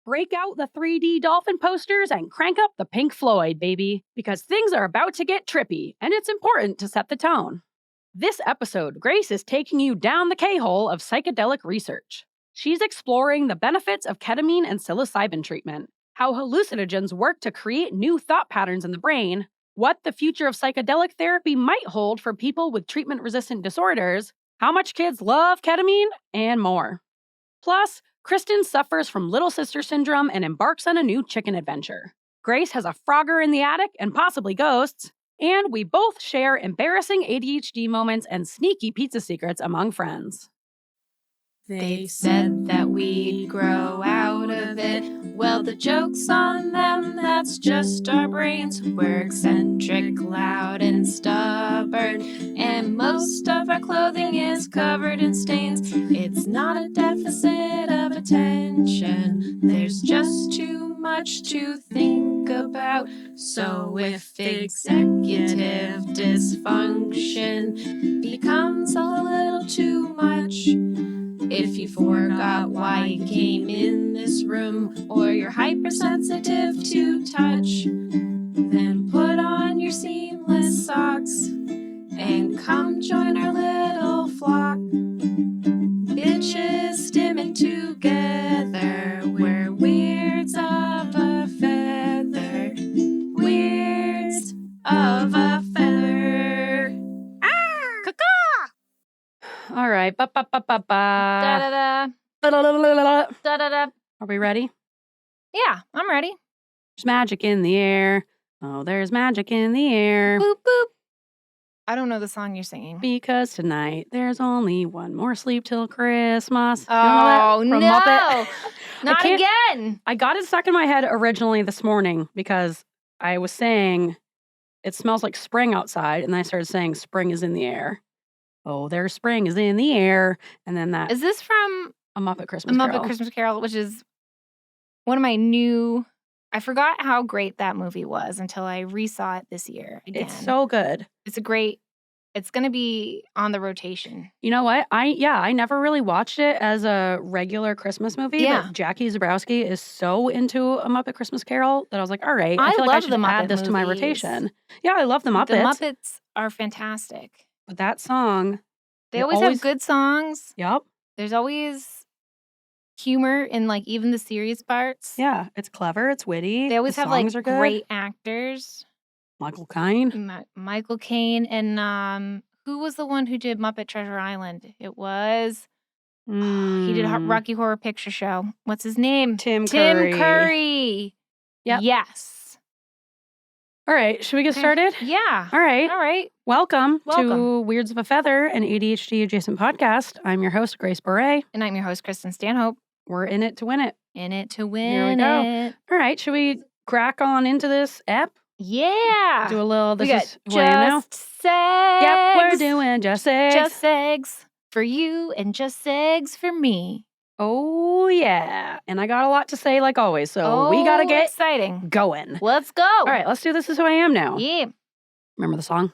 Break out the 3D dolphin posters and crank up the Pink Floyd, baby, because things are about to get trippy, and it's important to set the tone. This episode, Grace is taking you down the K-hole of psychedelic research. She's exploring the benefits of ketamine and psilocybin treatment, how hallucinogens work to create new thought patterns in the brain, what the future of psychedelic therapy might hold for people with treatment-resistant disorders, how much kids love ketamine, and more. Plus, Kristin suffers from little sister syndrome and embarks on a new chicken adventure. Grace has a phrogger in the attic and possibly ghosts, and we both share embarrassing ADHD moments and sneaky pizza secrets among friends. They said that we'd grow out of it. Well, the joke's on them, that's just our brains. We're eccentric, loud, and stubborn, and most of our clothing is covered in stains. It's not a deficit of attention, there's just too much to think about. So if executive dysfunction becomes a little too much, if you forgot why you came in this room, or you're hypersensitive to touch, then put on your seamless socks and come join our little flock. Bitches stimming together, we're weirds of a feather, weirds of a feather. All right. Da-da-da. Da-da-da. Are we ready? Yeah, I'm ready. There's magic in the air. Oh, there's magic in the air. Boop, boop. I don't know the song you're singing. Because tonight there's only one more sleep till Christmas. You Oh, know that? From no. Muppet? Not again. I got it stuck in my head originally this morning because I was saying it smells like spring outside, and then I started saying spring is in the air. Oh, there's spring is in the air. And then that. Is this from A Muppet Christmas A Carol. Muppet Christmas Carol, which is one of my new... I forgot how great that movie was until I resaw it this year again. It's so good. It's a great... It's going to be on the rotation. You know what? I never really watched it as a regular Christmas movie. Yeah. But Jackie Zabrowski is so into A Muppet Christmas Carol that I was like, all right, I feel like I love should the Muppet add this to my movies. rotation. Yeah, I love the Muppets. The Muppets are fantastic. But that song. They always have good songs. Yep. There's always humor in like even the serious parts. Yeah, it's clever. It's witty. They always the have like songs are good. great actors. Michael Caine. Michael Caine and who was the one who did Muppet Treasure Island? It was he did Rocky Horror Picture Show. What's his name? Tim Curry. Tim Curry. Yep. Yes. All right, should we get started? Yeah. All right. All right. Welcome to Weirds of a Feather, an ADHD-Adjacent podcast. I'm your host, Grace Bure. And I'm your host, Kristin Stanhope. We're in it to win it. In it to win Here we go. it. All right, should we crack on into this app? Yeah. Do a little, this we is got who I am now? just eggs. Yep, we're doing just eggs. Just eggs for you and just eggs for me. Oh, yeah. And I got a lot to say, like always, so we got to get exciting. going. Let's go. All right, let's do This Is Who I Am now. Yeah. Remember the song?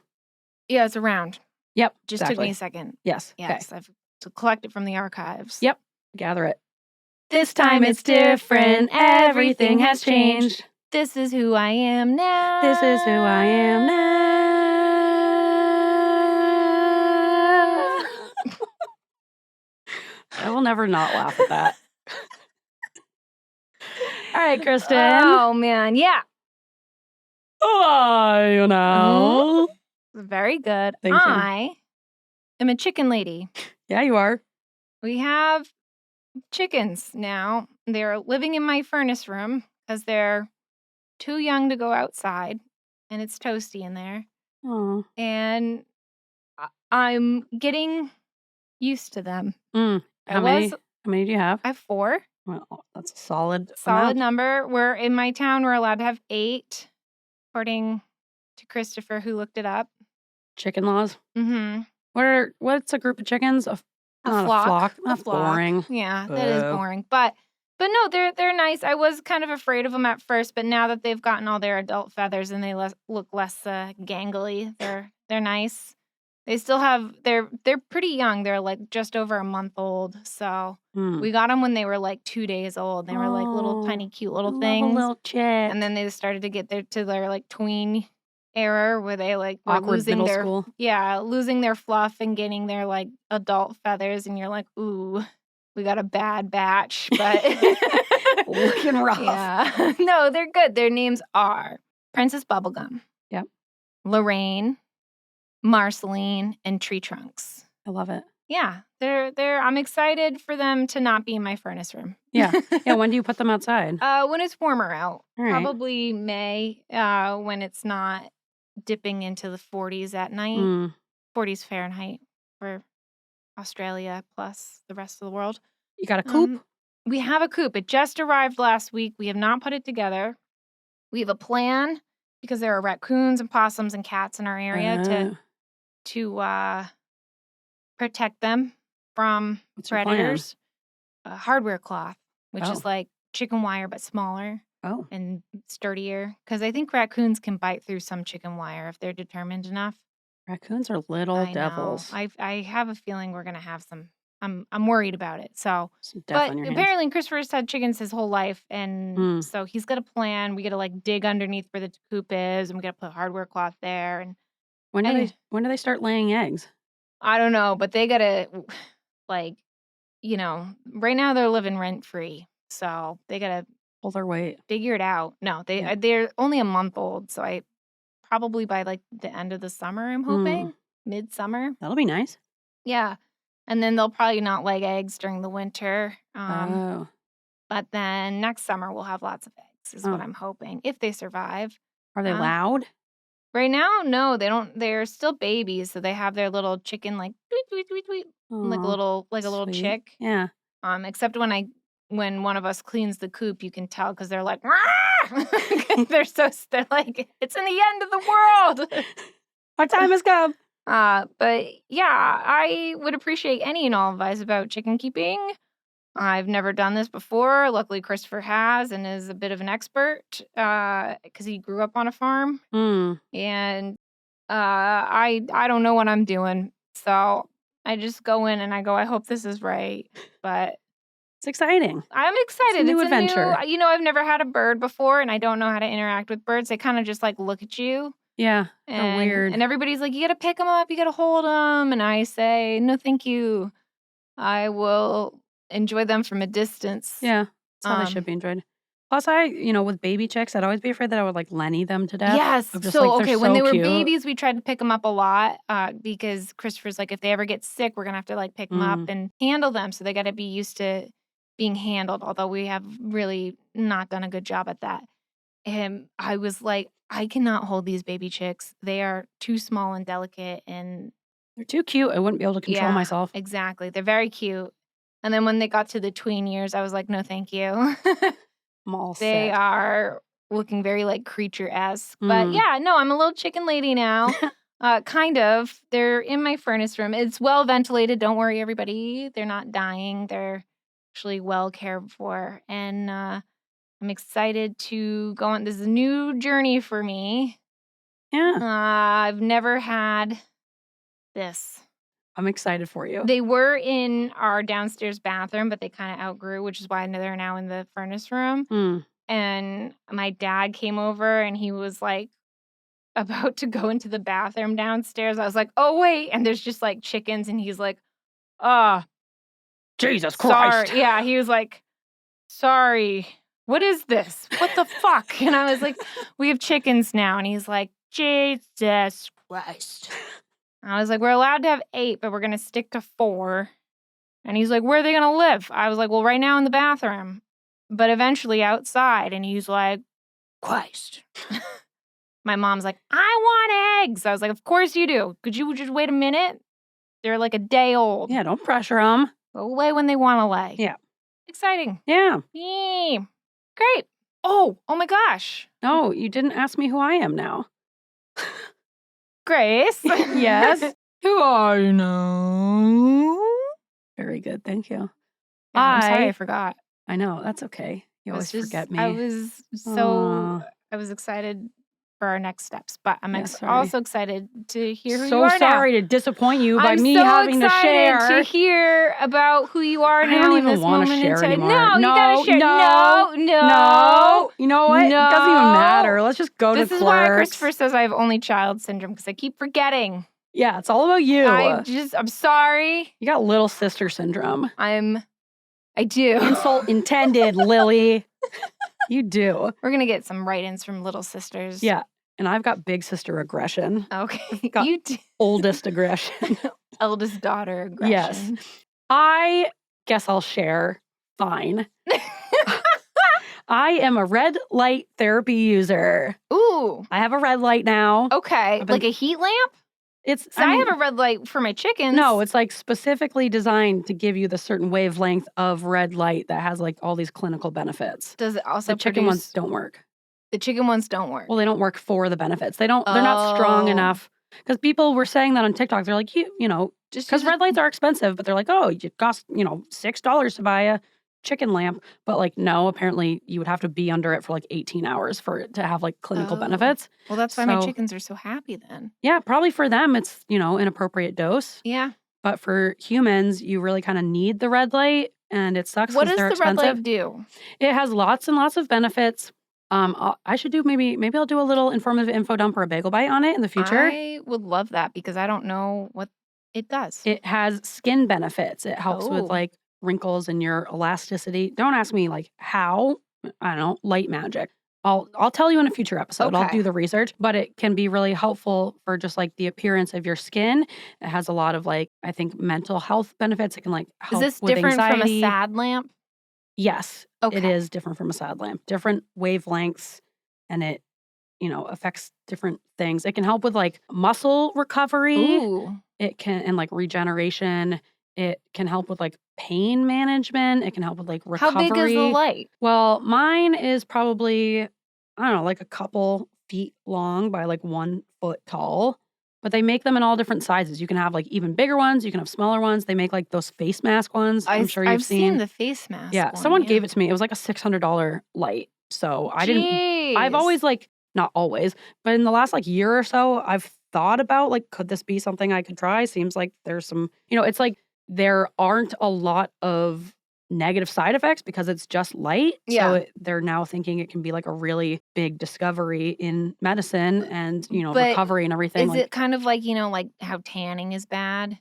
Yeah, it's around. Yep, Just exactly. took me a second. Yes. Yes, Okay. I've to collect it from the archives. Yep. Gather it. This time it's different. Everything has changed. This is who I am now. This is who I am now. I will never not laugh at that. All right, Kristin. Oh, man. Yeah. You know. Very good. Thank you. I am a chicken lady. Yeah, you are. We have chickens now. They're living in my furnace room because they're too young to go outside, and it's toasty in there. Oh. And I'm getting used to them. How many do you have? I have 4. Well, that's a solid Solid amount. number. We're in my town. We're allowed to have 8, according to Christopher, who looked it up. Chicken laws. Mm-hmm. What's a group of chickens? A Not flock. A flock. A That's flock. boring. Yeah, that is Boo. boring. But no, they're nice. I was kind of afraid of them at first, but now that they've gotten all their adult feathers and they look less gangly, they're nice. They still have, they're pretty young. They're like just over a month old. So Hmm. we got them when they were like 2 days old. They were like little tiny cute little I love a things. little chick. And then they started to get to their like tween era where they like were Awkward losing middle their school. losing their fluff and getting their like adult feathers, and you're like, ooh, we got a bad batch, but Looking rough. yeah. No, they're good. Their names are Princess Bubblegum. Yep. Lorraine, Marceline, and Tree Trunks. I love it. Yeah, I'm excited for them to not be in my furnace room. Yeah. Yeah. When do you put them outside? When it's warmer out. All right. Probably May, when it's not dipping into the 40s at night. Mm. 40s Fahrenheit for Australia plus the rest of the world. You got a coop? We have a coop. It just arrived last week. We have not put it together. We have a plan because there are raccoons and possums and cats in our area to protect them from What's your plan? predators. Hardware cloth, which Oh. is like chicken wire but smaller Oh. and sturdier. Because I think raccoons can bite through some chicken wire if they're determined enough. Raccoons are little I devils. know. I have a feeling we're gonna have some. I'm worried about it. So, Some death but on your hands. apparently Christopher's had chickens his whole life, and so he's got a plan. We got to like dig underneath where the coop is, and we got to put hardware cloth there. And When do they start laying eggs? I don't know, but they gotta like, right now they're living rent free, so they gotta Pull their weight. figure it out. No, they're only a month old, so I probably by like the end of the summer, I'm hoping midsummer. That'll be nice. Yeah, and then they'll probably not lay eggs during the winter. Oh. But then next summer we'll have lots of eggs, is what I'm hoping, if they survive. Are they loud? Right now, no, they don't. They're still babies, so they have their little chicken like tweet tweet tweet tweet, like a Aw, little sweet. chick. Yeah. Except when one of us cleans the coop, you can tell because they're like, they're like, it's in the end of the world. Our time has come. But yeah, I would appreciate any and all advice about chicken keeping. I've never done this before. Luckily, Christopher has and is a bit of an expert because he grew up on a farm. And I don't know what I'm doing. So I just go in and I go, I hope this is right. But It's exciting. I'm excited. It's a new adventure. I've never had a bird before and I don't know how to interact with birds. They kind of just like look at you. Yeah, they're weird. And everybody's like, you got to pick them up. You got to hold them. And I say, no, thank you. I will enjoy them from a distance. Yeah, that's how they should be enjoyed. Plus, with baby chicks, I'd always be afraid that I would like Lenny them to death. Yes. Just, So, like, they're when they were cute. babies, we tried to pick them up a lot because Christopher's like, if they ever get sick, we're going to have to like pick them up and handle them. So they got to be used to being handled, although we have really not done a good job at that. And I was like, I cannot hold these baby chicks. They are too small and delicate and They're too cute. I wouldn't be able to control myself. Exactly. They're very cute. And then when they got to the tween years, I was like, no, thank you. I'm all They set. are looking very like creature-esque. But yeah, no, I'm a little chicken lady now. Kind of. They're in my furnace room. It's well ventilated. Don't worry, everybody. They're not dying. They're actually well cared for. And I'm excited to go on. This is a new journey for me. Yeah. I've never had this. I'm excited for you. They were in our downstairs bathroom, but they kind of outgrew, which is why they're now in the furnace room. And my dad came over and he was like about to go into the bathroom downstairs. I was like, oh, wait. And there's just like chickens. And he's like, Jesus Christ. Sorry. Yeah. He was like, sorry. What is this? What the fuck? And I was like, we have chickens now. And he's like, Jesus Christ. I was like, we're allowed to have 8, but we're going to stick to 4. And he's like, where are they going to live? I was like, well, right now in the bathroom, but eventually outside. And he's like, Christ. My mom's like, I want eggs. I was like, of course you do. Could you just wait a minute? They're like a day old. Yeah, don't pressure them. They'll lay when they want to lay. Yeah. Exciting. Yeah. Yay. Great. Oh my gosh. No, you didn't ask me who I am now. Grace. Yes. Who are you now? Very good. Thank you. Yeah, I'm sorry I forgot. I know. That's okay. You always forget me. I was excited for our next steps. But I'm sorry. also excited to hear who you So are sorry to disappoint you by I'm me so having to excited share. to hear about who you are I now don't in even this want to moment share in time. anymore. No, you gotta share. No. You know what? No. It doesn't even matter. Let's just go to This is clerks. why Christopher says I have only child syndrome, because I keep forgetting. Yeah, it's all about you. I'm sorry. You got little sister syndrome. I do. Insult intended, Lily. You do. We're gonna get some write-ins from little sisters. Yeah, and I've got big sister aggression. Okay. Got You do. Oldest aggression. Eldest daughter aggression. Yes. I guess I'll share. Fine. I am a red light therapy user. Ooh. I have a red light now. Okay. Like a heat lamp? I have a red light for my chickens. No, it's like specifically designed to give you the certain wavelength of red light that has like all these clinical benefits. Does it also The chicken ones don't work. The chicken ones don't work. Well, they don't work for the benefits. They're not strong enough. Because people were saying that on TikTok. They're like, you know, because red lights are expensive, but they're like, oh, it costs, $6 to buy a chicken lamp. But like, no, apparently you would have to be under it for like 18 hours for it to have like clinical benefits. Well, that's why my chickens are so happy then. Yeah, probably for them, it's, an appropriate dose. Yeah. But for humans, you really kind of need the red light, and it sucks What because does they're the expensive. red light do? It has lots and lots of benefits. I should do maybe I'll do a little informative info dump or a bagel bite on it in the future. I would love that because I don't know what it does. It has skin benefits. It helps with Oh. like wrinkles and your elasticity. Don't ask me like how. I don't know, light magic. I'll tell you in a future episode. I'll Okay. do the research, but it can be really helpful for just like the appearance of your skin. It has a lot of like I think mental health benefits. It can like Is help this with different from a anxiety. sad lamp? Yes, it Okay. is different from a sad lamp. Different wavelengths, and it affects different things. It can help with like muscle recovery. Ooh. It can and like regeneration. It can help with like pain management. It can help with like recovery. How big is the light? Well, mine is probably, I don't know, like a couple feet long by like 1 foot tall. But they make them in all different sizes. You can have like even bigger ones. You can have smaller ones. They make like those face mask ones. I'm sure you've I've seen the face mask. Yeah, someone gave it to me. It was like a $600 light. So I didn't. I've always like, not always, but in the last like year or so, I've thought about like, could this be something I could try? Seems like there's some, it's like there aren't a lot of negative side effects because it's just light. Yeah. So they're now thinking it can be like a really big discovery in medicine and, But recovery and everything. Is like, it kind of like, like how tanning is bad?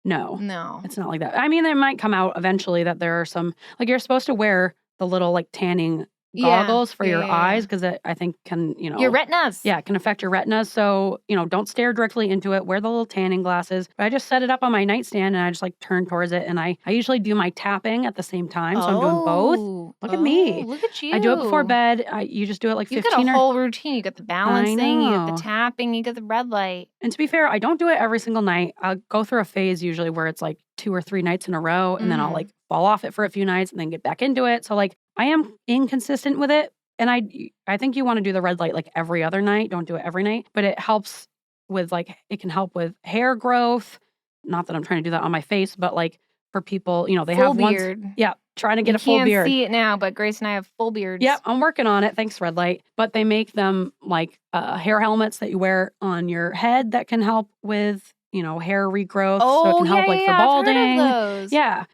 no, No. it's not like that. I mean, there might come out eventually that there are some, like you're supposed to wear the little like tanning goggles for your eyes because I think can, Your retinas. yeah, it can affect your retinas. So, don't stare directly into it. Wear the little tanning glasses. But I just set it up on my nightstand and I just like turn towards it. And I usually do my tapping at the same time. So I'm doing both. Look at me. Look at you. I do it before bed. You just do it like You've 15 got a or... whole routine. You got the balancing, you got know. the tapping, you got the red light. And to be fair, I don't do it every single night. I'll go through a phase usually where it's like 2 or 3 nights in a row. And then I'll like fall off it for a few nights and then get back into it. So like I am inconsistent with it. And I think you want to do the red light like every other night. Don't do it every night. But it helps with like, it can help with hair growth. Not that I'm trying to do that on my face, but like for people, they Full have beard. Yeah, trying to get a full beard. You can't see it now, but Grace and I have full beards. Yep, I'm working on it. Thanks, red light. But they make them like hair helmets that you wear on your head that can help with, hair regrowth. So it can help like for balding. I've heard of those. Yeah.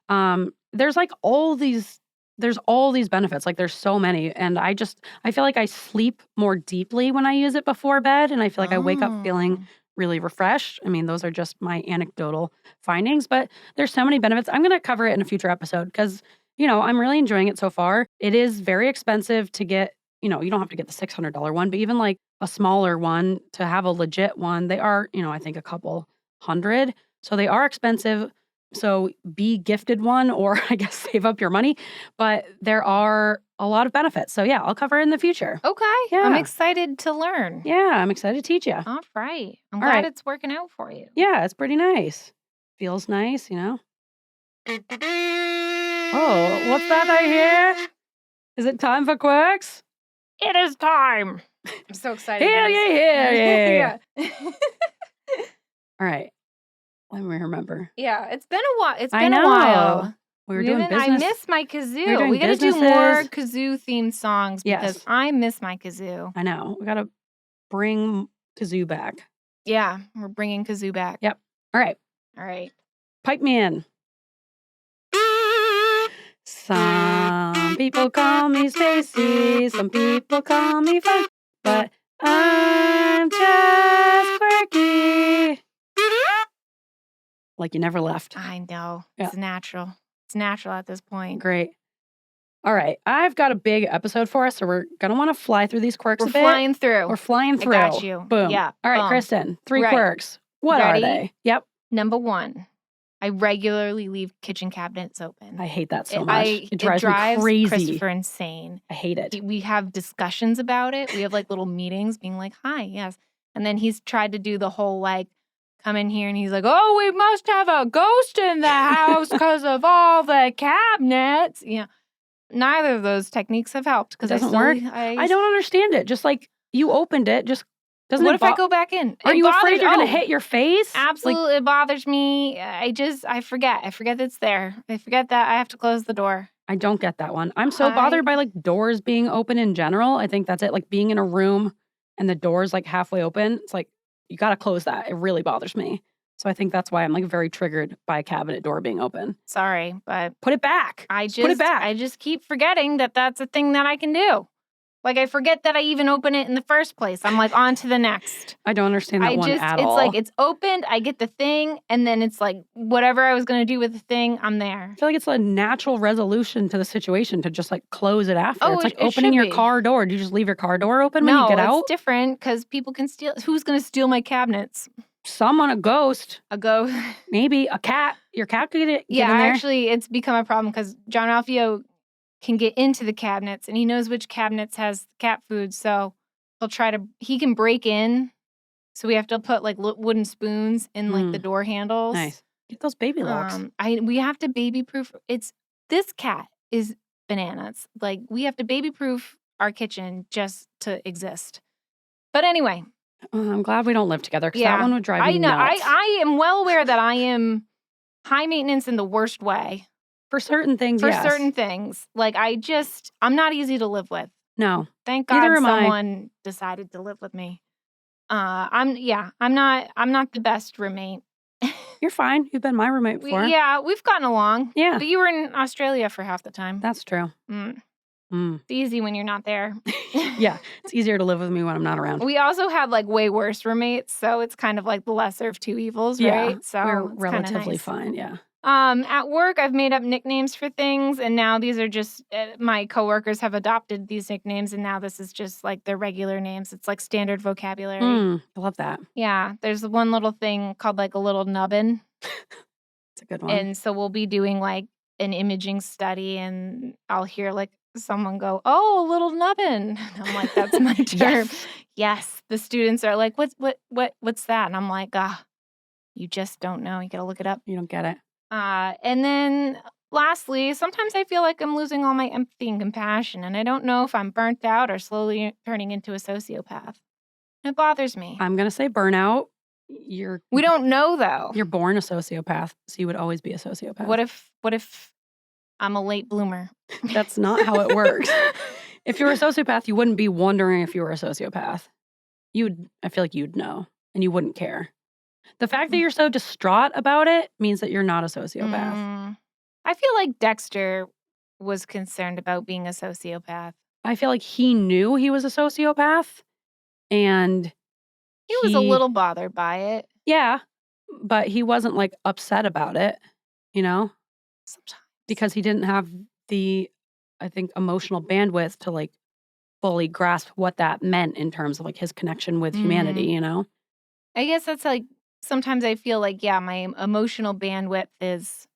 There's like there's all these benefits. Like there's so many. And I feel like I sleep more deeply when I use it before bed. And I feel like I wake up feeling really refreshed. I mean, those are just my anecdotal findings, but there's so many benefits. I'm going to cover it in a future episode because, I'm really enjoying it so far. It is very expensive to get, you don't have to get the $600 one, but even like a smaller one to have a legit one, they are, I think a couple $100. So they are expensive. So be gifted one or I guess save up your money. But there are a lot of benefits. So yeah, I'll cover it in the future. Okay. Yeah. I'm excited to learn. Yeah, I'm excited to teach you. All right. I'm All glad right. it's working out for you. Yeah, it's pretty nice. Feels nice, Oh, what's that I hear? Is it time for quirks? It is time. I'm so excited. Yeah. Yeah. All right. Let me remember. Yeah, it's been a while. It's I been a know. while. We were doing business. I miss my We were kazoo. doing We got to do businesses. more kazoo themed songs Yes. because I miss my kazoo. I know. We got to bring Kazoo back. Yeah, we're bringing Kazoo back. Yep. All right. All right. Pipe me in. Some people call me Stacy, some people call me fun, but I'm just quirky. Like you never left. I know. Yeah. It's natural. It's natural at this point. Great. All right. I've got a big episode for us, so we're going to want to fly through these quirks We're a bit. flying through. We're flying through. I got you. Boom. Yeah. All right, Kristin, 3 Right. quirks. What Ready? are they? Yep. Number 1, I regularly leave kitchen cabinets open. I hate that so much. It drives me me crazy. Christopher insane. I hate it. We have discussions about it. We have like little meetings being like, hi, yes. And then he's tried to do the whole like, come in here and he's like, oh, we must have a ghost in the house because of all the cabinets. Yeah. Neither of those techniques have helped. It doesn't work. I don't understand it. Just like you opened it, just doesn't What it if I go back in? Are It you afraid bothers- you're going oh, to hit your face? Absolutely. It bothers me. I forget. I forget it's there. I forget that I have to close the door. I don't get that one. I'm so bothered by like doors being open in general. I think that's it. Like being in a room and the door's like halfway open. It's like, you got to close that. It really bothers me. So I think that's why I'm like very triggered by a cabinet door being open. Sorry, but Put it back. Just put it back. I just keep forgetting that that's a thing that I can do. Like I forget that I even open it in the first place. I'm like on to the next. I don't understand that one at all. It's like it's opened, I get the thing, and then it's like whatever I was going to do with the thing, I'm there. I feel like it's a natural resolution to the situation to just like close it after. Oh, it's like it opening should your be. car door. Do you just leave your car door open when No, you get it's out? different because people can steal. Who's going to steal my cabinets? Someone, a ghost, A ghost. maybe a cat. Your cat could get Yeah, in there. actually, it's become a problem because John Alfio can get into the cabinets and he knows which cabinets has cat food. So he can break in. So we have to put like wooden spoons in like the door handles. Nice. Get those baby locks. We have to baby proof. This cat is bananas. Like we have to baby proof our kitchen just to exist. But anyway. I'm glad we don't live together because that one would drive me I know. nuts. I am well aware that I am high maintenance in the worst way. For certain things, For certain things. Like I'm not easy to live with. No. Thank Neither God am I. someone decided to live with me. I'm not the best roommate. You're fine. You've been my roommate before. We've gotten along. Yeah. But you were in Australia for half the time. That's true. It's easy when you're not there. Yeah. It's easier to live with me when I'm not around. We also had like way worse roommates, so it's kind of like the lesser of two evils, right? So we're it's relatively nice. fine. Yeah. At work, I've made up nicknames for things, and now these are just my coworkers have adopted these nicknames, and now this is just like their regular names. It's like standard vocabulary. I love that. Yeah, there's one little thing called like a little nubbin. It's a good one. And so we'll be doing like an imaging study, and I'll hear like someone go, "Oh, a little nubbin." And I'm like, "That's my term." Yes. The students are like, "What's that?" And I'm like, you just don't know. You got to look it up. You don't get it. And then lastly, sometimes I feel like I'm losing all my empathy and compassion, and I don't know if I'm burnt out or slowly turning into a sociopath. It bothers me. I'm going to say burnout. We don't know, though. You're born a sociopath, so you would always be a sociopath. What if I'm a late bloomer? That's not how it works. If you were a sociopath, you wouldn't be wondering if you were a sociopath. I feel like you'd know, and you wouldn't care. The fact that you're so distraught about it means that you're not a sociopath. I feel like Dexter was concerned about being a sociopath. I feel like he knew he was a sociopath, and he was a little bothered by it. Yeah, but he wasn't like upset about it, Sometimes. Because he didn't have the, I think, emotional bandwidth to like fully grasp what that meant in terms of like his connection with humanity, I guess that's like, sometimes I feel like, my emotional bandwidth is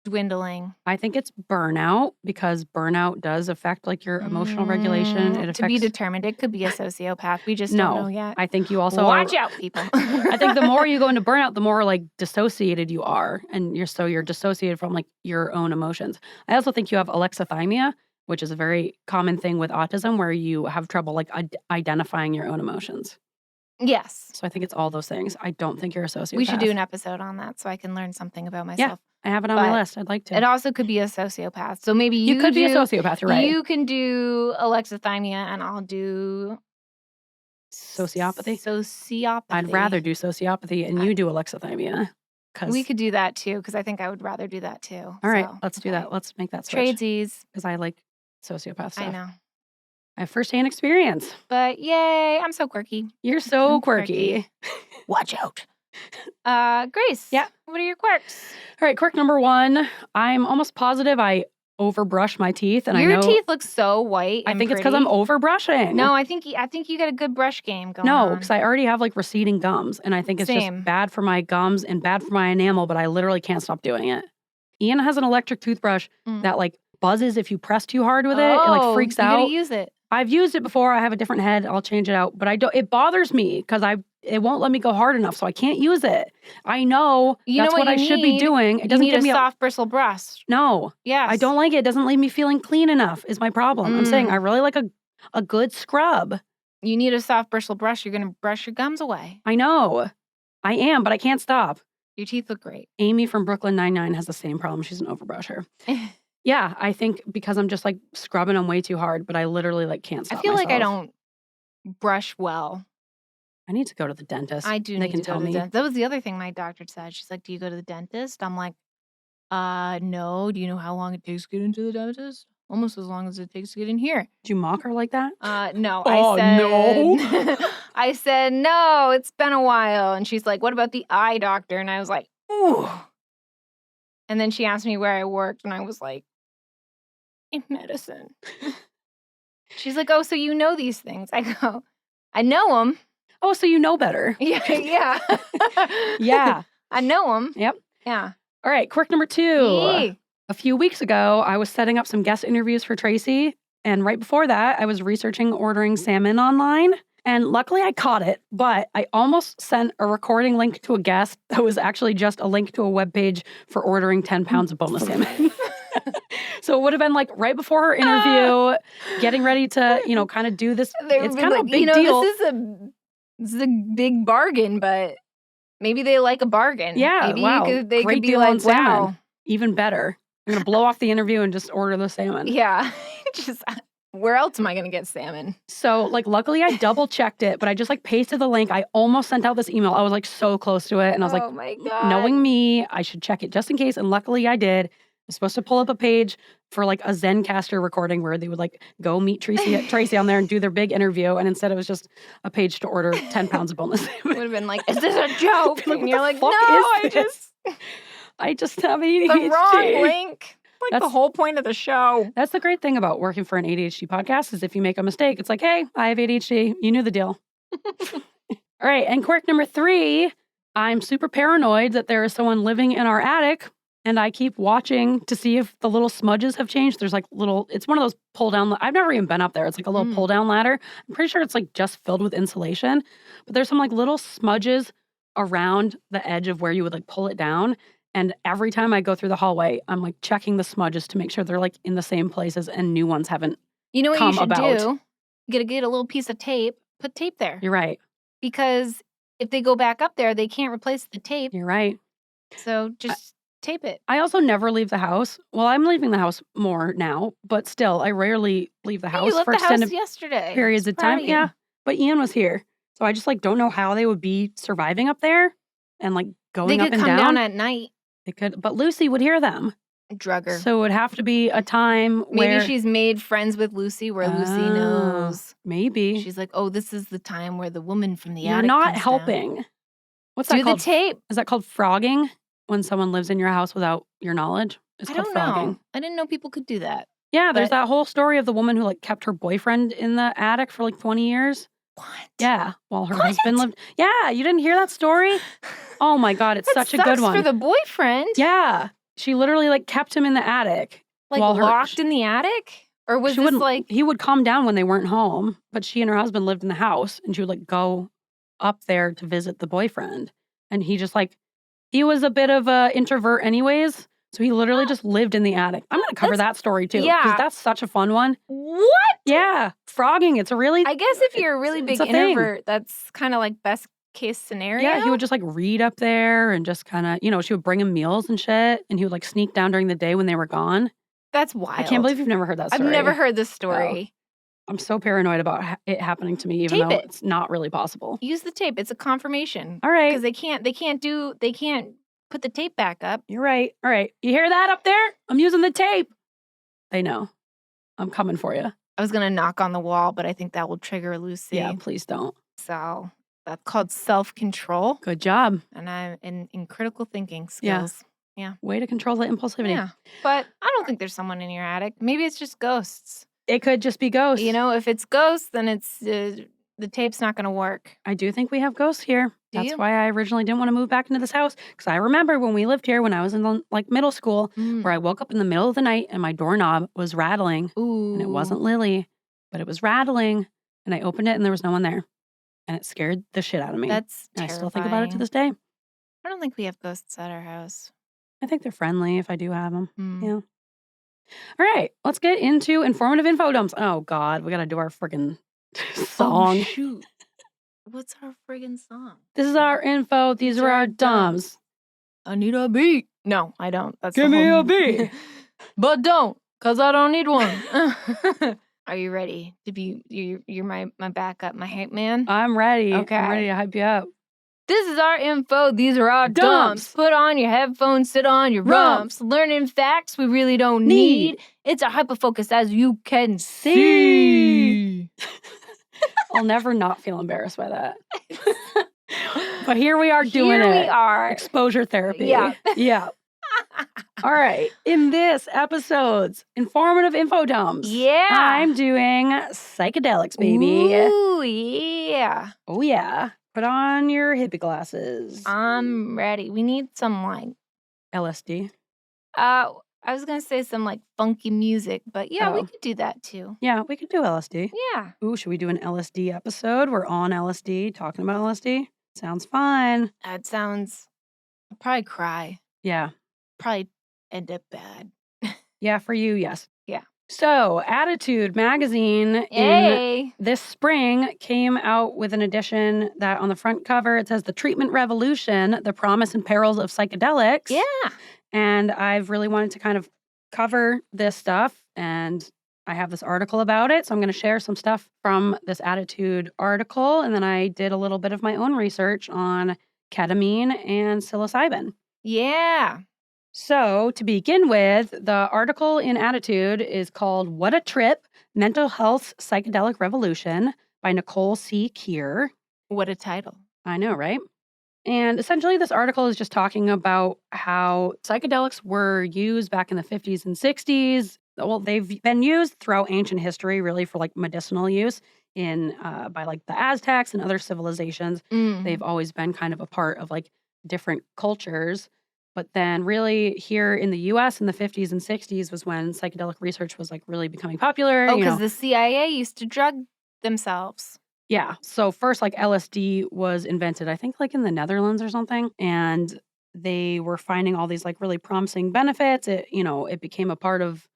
dwindling. I think it's burnout because burnout does affect like your emotional regulation. It affects... To be determined. It could be a sociopath. We just don't know yet. I think you also watch out, people. I think the more you go into burnout, the more like dissociated you are, and you're dissociated from like your own emotions. I also think you have alexithymia, which is a very common thing with autism, where you have trouble like identifying your own emotions. Yes. So I think it's all those things. I don't think you're a sociopath. We should do an episode on that so I can learn something about myself. I have it on my list. I'd like to. It also could be a sociopath. So maybe you could be a sociopath. You're right. You can do alexithymia and I'll do Sociopathy? Sociopathy. I'd rather do sociopathy and you do alexithymia. We could do that too, because I think I would rather do that too. All right, let's do that. Let's make that switch. Tradesies. Because I like sociopath stuff. I know. I have firsthand experience. But yay, I'm so quirky. You're so quirky. Watch out. Grace. Yeah. What are your quirks? All right, quirk number 1. I'm almost positive I overbrush my teeth, and your teeth look so white. I think it's because I'm overbrushing. No, I think you got a good brush game going No, on. because I already have like receding gums, and I think it's just bad for my gums and bad for my enamel. But I literally can't stop doing it. Ian has an electric toothbrush that like buzzes if you press too hard with it. It like freaks out. You gotta use it. I've used it before. I have a different head. I'll change it out, but I don't. It bothers me because it won't let me go hard enough, so I can't use it. I know that's what I should be doing. It doesn't give me a soft bristle brush. No. Yes. I don't like it. It doesn't leave me feeling clean enough. Is my problem. I'm saying I really like a good scrub. You need a soft bristle brush. You're gonna brush your gums away. I know. I am, but I can't stop. Your teeth look great. Amy from Brooklyn Nine-Nine has the same problem. She's an overbrusher. Yeah, I think because I'm just like scrubbing them way too hard, but I literally like can't stop I feel myself. like I don't brush well. I need to go to the dentist. I do need to go to the dentist. That was the other thing my doctor said. She's like, do you go to the dentist? I'm like, no. Do you know how long it takes to get into the dentist? Almost as long as it takes to get in here. Did you mock her like that? No. Oh, I said, no. I said, no, it's been a while. And she's like, what about the eye doctor? And I was like, ooh. And then she asked me where I worked, and I was like, in medicine. She's like, oh, so you know these things. I go, I know them. Oh, so you know better. Yeah. Yeah. I know them. Yep. Yeah. All right, quirk number 2. A few weeks ago, I was setting up some guest interviews for Tracy. And right before that, I was researching ordering salmon online. And luckily I caught it, but I almost sent a recording link to a guest that was actually just a link to a webpage for ordering 10 pounds of boneless salmon. So it would have been like right before her interview, getting ready to, kind of do this. It's kind of a big deal. This is a big bargain, but maybe they like a bargain. Yeah, maybe wow. they Great could be deal like, on salmon. wow. Even better. I'm going to blow off the interview and just order the salmon. Yeah. Just where else am I going to get salmon? So, luckily I double checked it, but I just pasted the link. I almost sent out this email. I was so close to it. And I was oh my God. Knowing me, I should check it just in case. And luckily I did. I was supposed to pull up a page for a Zencaster recording where they would go meet Tracy on there and do their big interview. And instead it was just a page to order 10 pounds of boneless salmon. Would have been like, is this a joke? And you're like, no, I just have ADHD. The wrong link. That's the whole point of the show. That's the great thing about working for an ADHD podcast is if you make a mistake, it's like, hey, I have ADHD. You knew the deal. All right. And quirk number 3, I'm super paranoid that there is someone living in our attic, and I keep watching to see if the little smudges have changed. There's it's one of those pull down. I've never even been up there. It's a little pull down ladder. I'm pretty sure it's just filled with insulation, but there's some little smudges around the edge of where you would pull it down. And every time I go through the hallway, I'm checking the smudges to make sure they're in the same places and new ones haven't You know what come you should about. do? You gotta get a little piece of tape, put tape there. You're right. Because if they go back up there, they can't replace the tape. You're right. So just tape it. I also never leave the house. Well, I'm leaving the house more now, but still, I rarely leave the house You left for the extended house yesterday. periods of time. Yeah, but Ian was here, so I just don't know how they would be surviving up there and going They up could and come down. down at night. They could, but Lucy would hear them. Drug her. So it would have to be a time where Maybe she's made friends with Lucy where Lucy knows. Maybe. She's like, oh, this is the time where the woman from the You're attic not comes helping. down. What's that Do called? the tape. Is that called frogging? When someone lives in your house without your knowledge? It's I called don't frogging. know. I didn't know people could do that. Yeah, there's But- that whole story of the woman who kept her boyfriend in the attic for 20 years. What? Yeah, while her husband lived. Yeah, you didn't hear that story? Oh my God, it's That such a good sucks one. for the boyfriend. Yeah, she literally kept him in the attic. while her- Locked in the attic? Or was she this wouldn't, he would calm down when they weren't home, but she and her husband lived in the house, and she would go up there to visit the boyfriend. And he just he was a bit of a introvert anyways, so he literally just lived in the attic. I'm going to cover that story too, yeah. because that's such a fun one. What? Yeah, frogging, it's a really... I guess if you're a really big it's a thing. introvert, that's kind of best case scenario. Yeah, he would just read up there and just kind of, she would bring him meals and shit, and he would sneak down during the day when they were gone. That's wild. I can't believe you've never heard that story. I've never heard this story. I'm so paranoid about it happening to me, even Tape though it. it's not really possible. Use the tape. It's a confirmation. All right. Because they can't put the tape back up. You're right. All right. You hear that up there? I'm using the tape. They know. I'm coming for you. I was going to knock on the wall, but I think that will trigger Lucy. Yeah, please don't. So that's called self-control. Good job. And I'm in critical thinking skills. Yeah. Way to control the impulsivity. Yeah. But I don't think there's someone in your attic. Maybe it's just ghosts. It could just be ghosts. You know, if it's ghosts, then it's the tape's not going to work. I do think we have ghosts here. Do That's you? why I originally didn't want to move back into this house. Because I remember when we lived here when I was in like middle school, where I woke up in the middle of the night and my doorknob was rattling. Ooh. And it wasn't Lily, but it was rattling. And I opened it and there was no one there. And it scared the shit out of me. That's and terrifying. I still think about it to this day. I don't think we have ghosts at our house. I think they're friendly if I do have them. Mm. Yeah. All right, let's get into informative info dumps. Oh, God, we got to do our freaking song. Oh, shoot. What's our friggin' song? This is our info. These are our dumps. I need a beat. No, I don't. That's Give the me whole- a beat. But don't, because I don't need one. Are you ready to be, you're my backup, my hype man? I'm ready. Okay. I'm ready to hype you up. This is our info. These are our dumps. Dumps. Put on your headphones, sit on your rumps. Learning facts we really don't need. It's a hyperfocus as you can see. I'll never not feel embarrassed by that. But here we are doing Here it. we are. Exposure therapy. Yeah. Yeah. All right. In this episode's informative info dumps, Yeah. I'm doing psychedelics, baby. Ooh, yeah. Oh, yeah. Put on your hippie glasses. I'm ready. We need some like, LSD. I was going to say some like funky music, but yeah, we Oh. could do that too. Yeah, we could do LSD. Yeah. Ooh, should we do an LSD episode? We're on LSD, talking about LSD. Sounds fun. That sounds, I'll probably cry. Yeah. Probably end up bad. Yeah, for you, yes. Yeah. So, ADDitude magazine in Hey. this spring came out with an edition that on the front cover it says The Treatment Revolution, The Promise and Perils of Psychedelics. Yeah. And I've really wanted to kind of cover this stuff, and I have this article about it. So I'm going to share some stuff from this ADDitude article, and then I did a little bit of my own research on ketamine and psilocybin. Yeah. So to begin with, the article in ADDitude is called What a Trip, Mental Health's Psychedelic Revolution by Nicole C. Kear. What a title. I know, right? And essentially, this article is just talking about how psychedelics were used back in the 50s and 60s. Well, they've been used throughout ancient history, really, for like medicinal use in by like the Aztecs and other civilizations. They've always been kind of a part of like different cultures. But then really here in the US in the 50s and 60s was when psychedelic research was like really becoming popular. Oh, you know. because the CIA used to drug themselves. Yeah. So first, like LSD was invented, I think like in the Netherlands or something. And they were finding all these like really promising benefits. It became a part of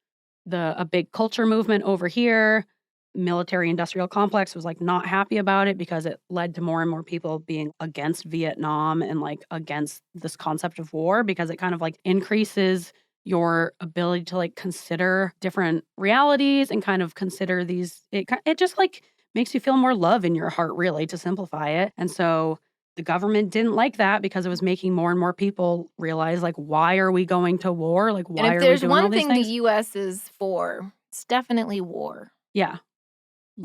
a big culture movement over here. Military industrial complex was like not happy about it because it led to more and more people being against Vietnam and like against this concept of war, because it kind of like increases your ability to like consider different realities and kind of consider these. It just like makes you feel more love in your heart, really, to simplify it. And so the government didn't like that because it was making more and more people realize like, why are we going to war? Like, why And are if we there's doing all one these thing the things? U.S. is for, it's definitely war. Yeah.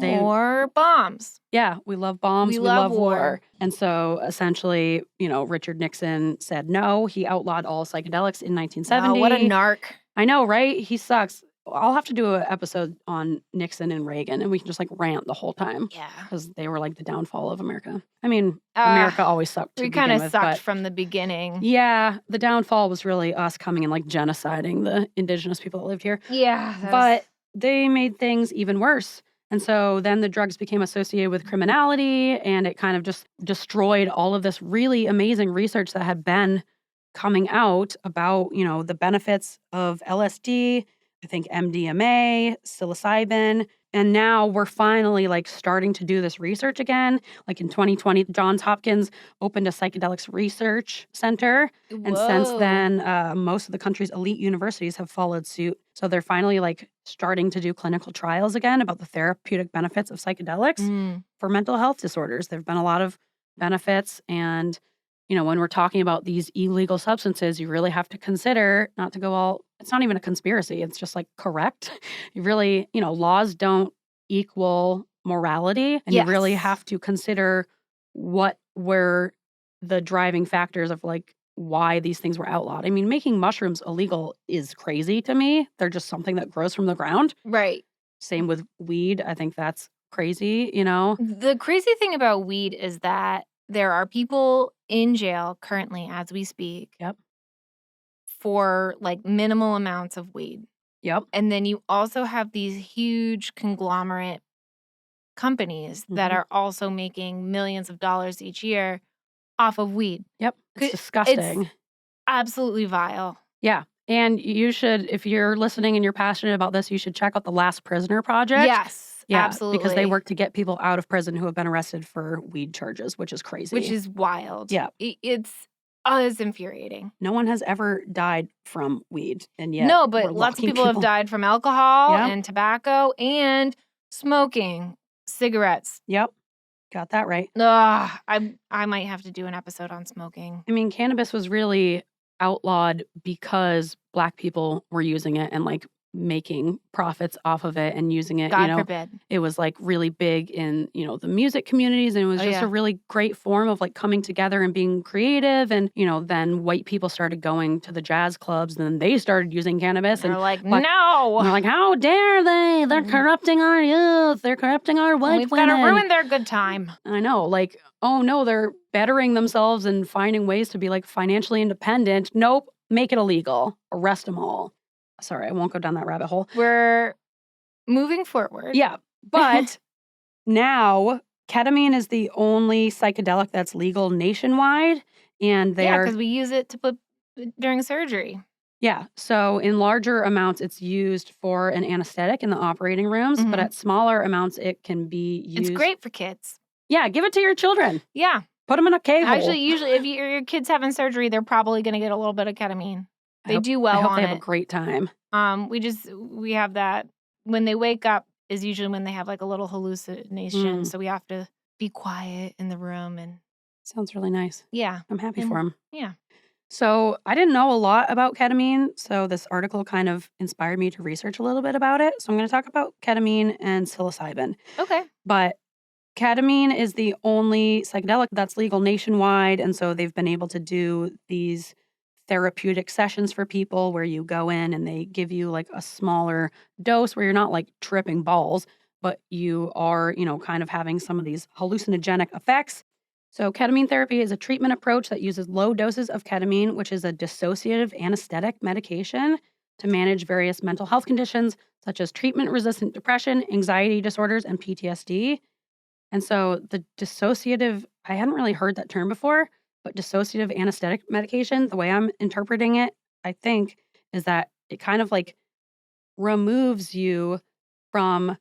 Or bombs. Yeah, we love bombs. We We love love war. war. And so essentially, Richard Nixon said no. He outlawed all psychedelics in 1970. Oh, what a narc. I know, right? He sucks. I'll have to do an episode on Nixon and Reagan, and we can just like rant the whole time Yeah. because they were like the downfall of America. I mean, America always sucked. We kind of sucked from the beginning. Yeah, the downfall was really us coming and like genociding the indigenous people that lived here. Yeah. But they made things even worse. And so then the drugs became associated with criminality, and it kind of just destroyed all of this really amazing research that had been coming out about, the benefits of LSD, I think MDMA, psilocybin, And now we're finally like starting to do this research again. Like in 2020, Johns Hopkins opened a psychedelics research center. And since Whoa. then, most of the country's elite universities have followed suit. So they're finally like starting to do clinical trials again about the therapeutic benefits of psychedelics for mental health disorders. There have been a lot of benefits. And, when we're talking about these illegal substances, you really have to consider not to go all, it's not even a conspiracy. It's just like correct. You really, laws don't equal morality. And you really Yes. have to consider what were the driving factors of like why these things were outlawed. I mean, making mushrooms illegal is crazy to me. They're just something that grows from the ground. Right. Same with weed. I think that's crazy. The crazy thing about weed is that there are people in jail currently as we speak. Yep. For like minimal amounts of weed. Yep. And then you also have these huge conglomerate companies that are also making millions of dollars each year off of weed. Yep. It's disgusting. It's absolutely vile. Yeah. And you should, if you're listening and you're passionate about this, you should check out the Last Prisoner Project. Yes. Yeah, absolutely. because they work to get people out of prison who have been arrested for weed charges, which is crazy. Which is wild. Yeah. It's infuriating. No one has ever died from weed, and yet No, but we're lots of locking people have died from alcohol Yep. and tobacco and smoking cigarettes. Yep, got that right. Ugh, I might have to do an episode on smoking. I mean, cannabis was really outlawed because Black people were using it and like making profits off of it and using it. God forbid. It was like really big in, the music communities, and it was just a really great form of like coming together and being creative. And, then white people started going to the jazz clubs, and then they started using cannabis. They're And like, Black- no. and they're like, how dare they? They're corrupting our youth. They're corrupting our white We've women. got to ruin their good time. I know, like, oh no, they're bettering themselves and finding ways to be like financially independent. Nope, make it illegal. Arrest them all. Sorry, I won't go down that rabbit hole. We're moving forward. Yeah, but now ketamine is the only psychedelic that's legal nationwide, and because we use it to put during surgery. Yeah, so in larger amounts, it's used for an anesthetic in the operating rooms, but at smaller amounts, it can be used. It's great for kids. Yeah, give it to your children. Yeah. Put them in a K-hole. Actually, usually if your kid's having surgery, they're probably going to get a little bit of ketamine. They do well I hope on they it. have a great time. We have that when they wake up is usually when they have like a little hallucination. So we have to be quiet in the room and Sounds really nice. yeah. I'm happy for them. Yeah. So I didn't know a lot about ketamine, so this article kind of inspired me to research a little bit about it. So I'm going to talk about ketamine and psilocybin. Okay. But ketamine is the only psychedelic that's legal nationwide, and so they've been able to do these therapeutic sessions for people where you go in and they give you like a smaller dose where you're not like tripping balls, but you are, kind of having some of these hallucinogenic effects. So ketamine therapy is a treatment approach that uses low doses of ketamine, which is a dissociative anesthetic medication, to manage various mental health conditions such as treatment-resistant depression, anxiety disorders, and PTSD. And so the dissociative, I hadn't really heard that term before, but dissociative anesthetic medication, the way I'm interpreting it, I think, is that it kind of like removes you from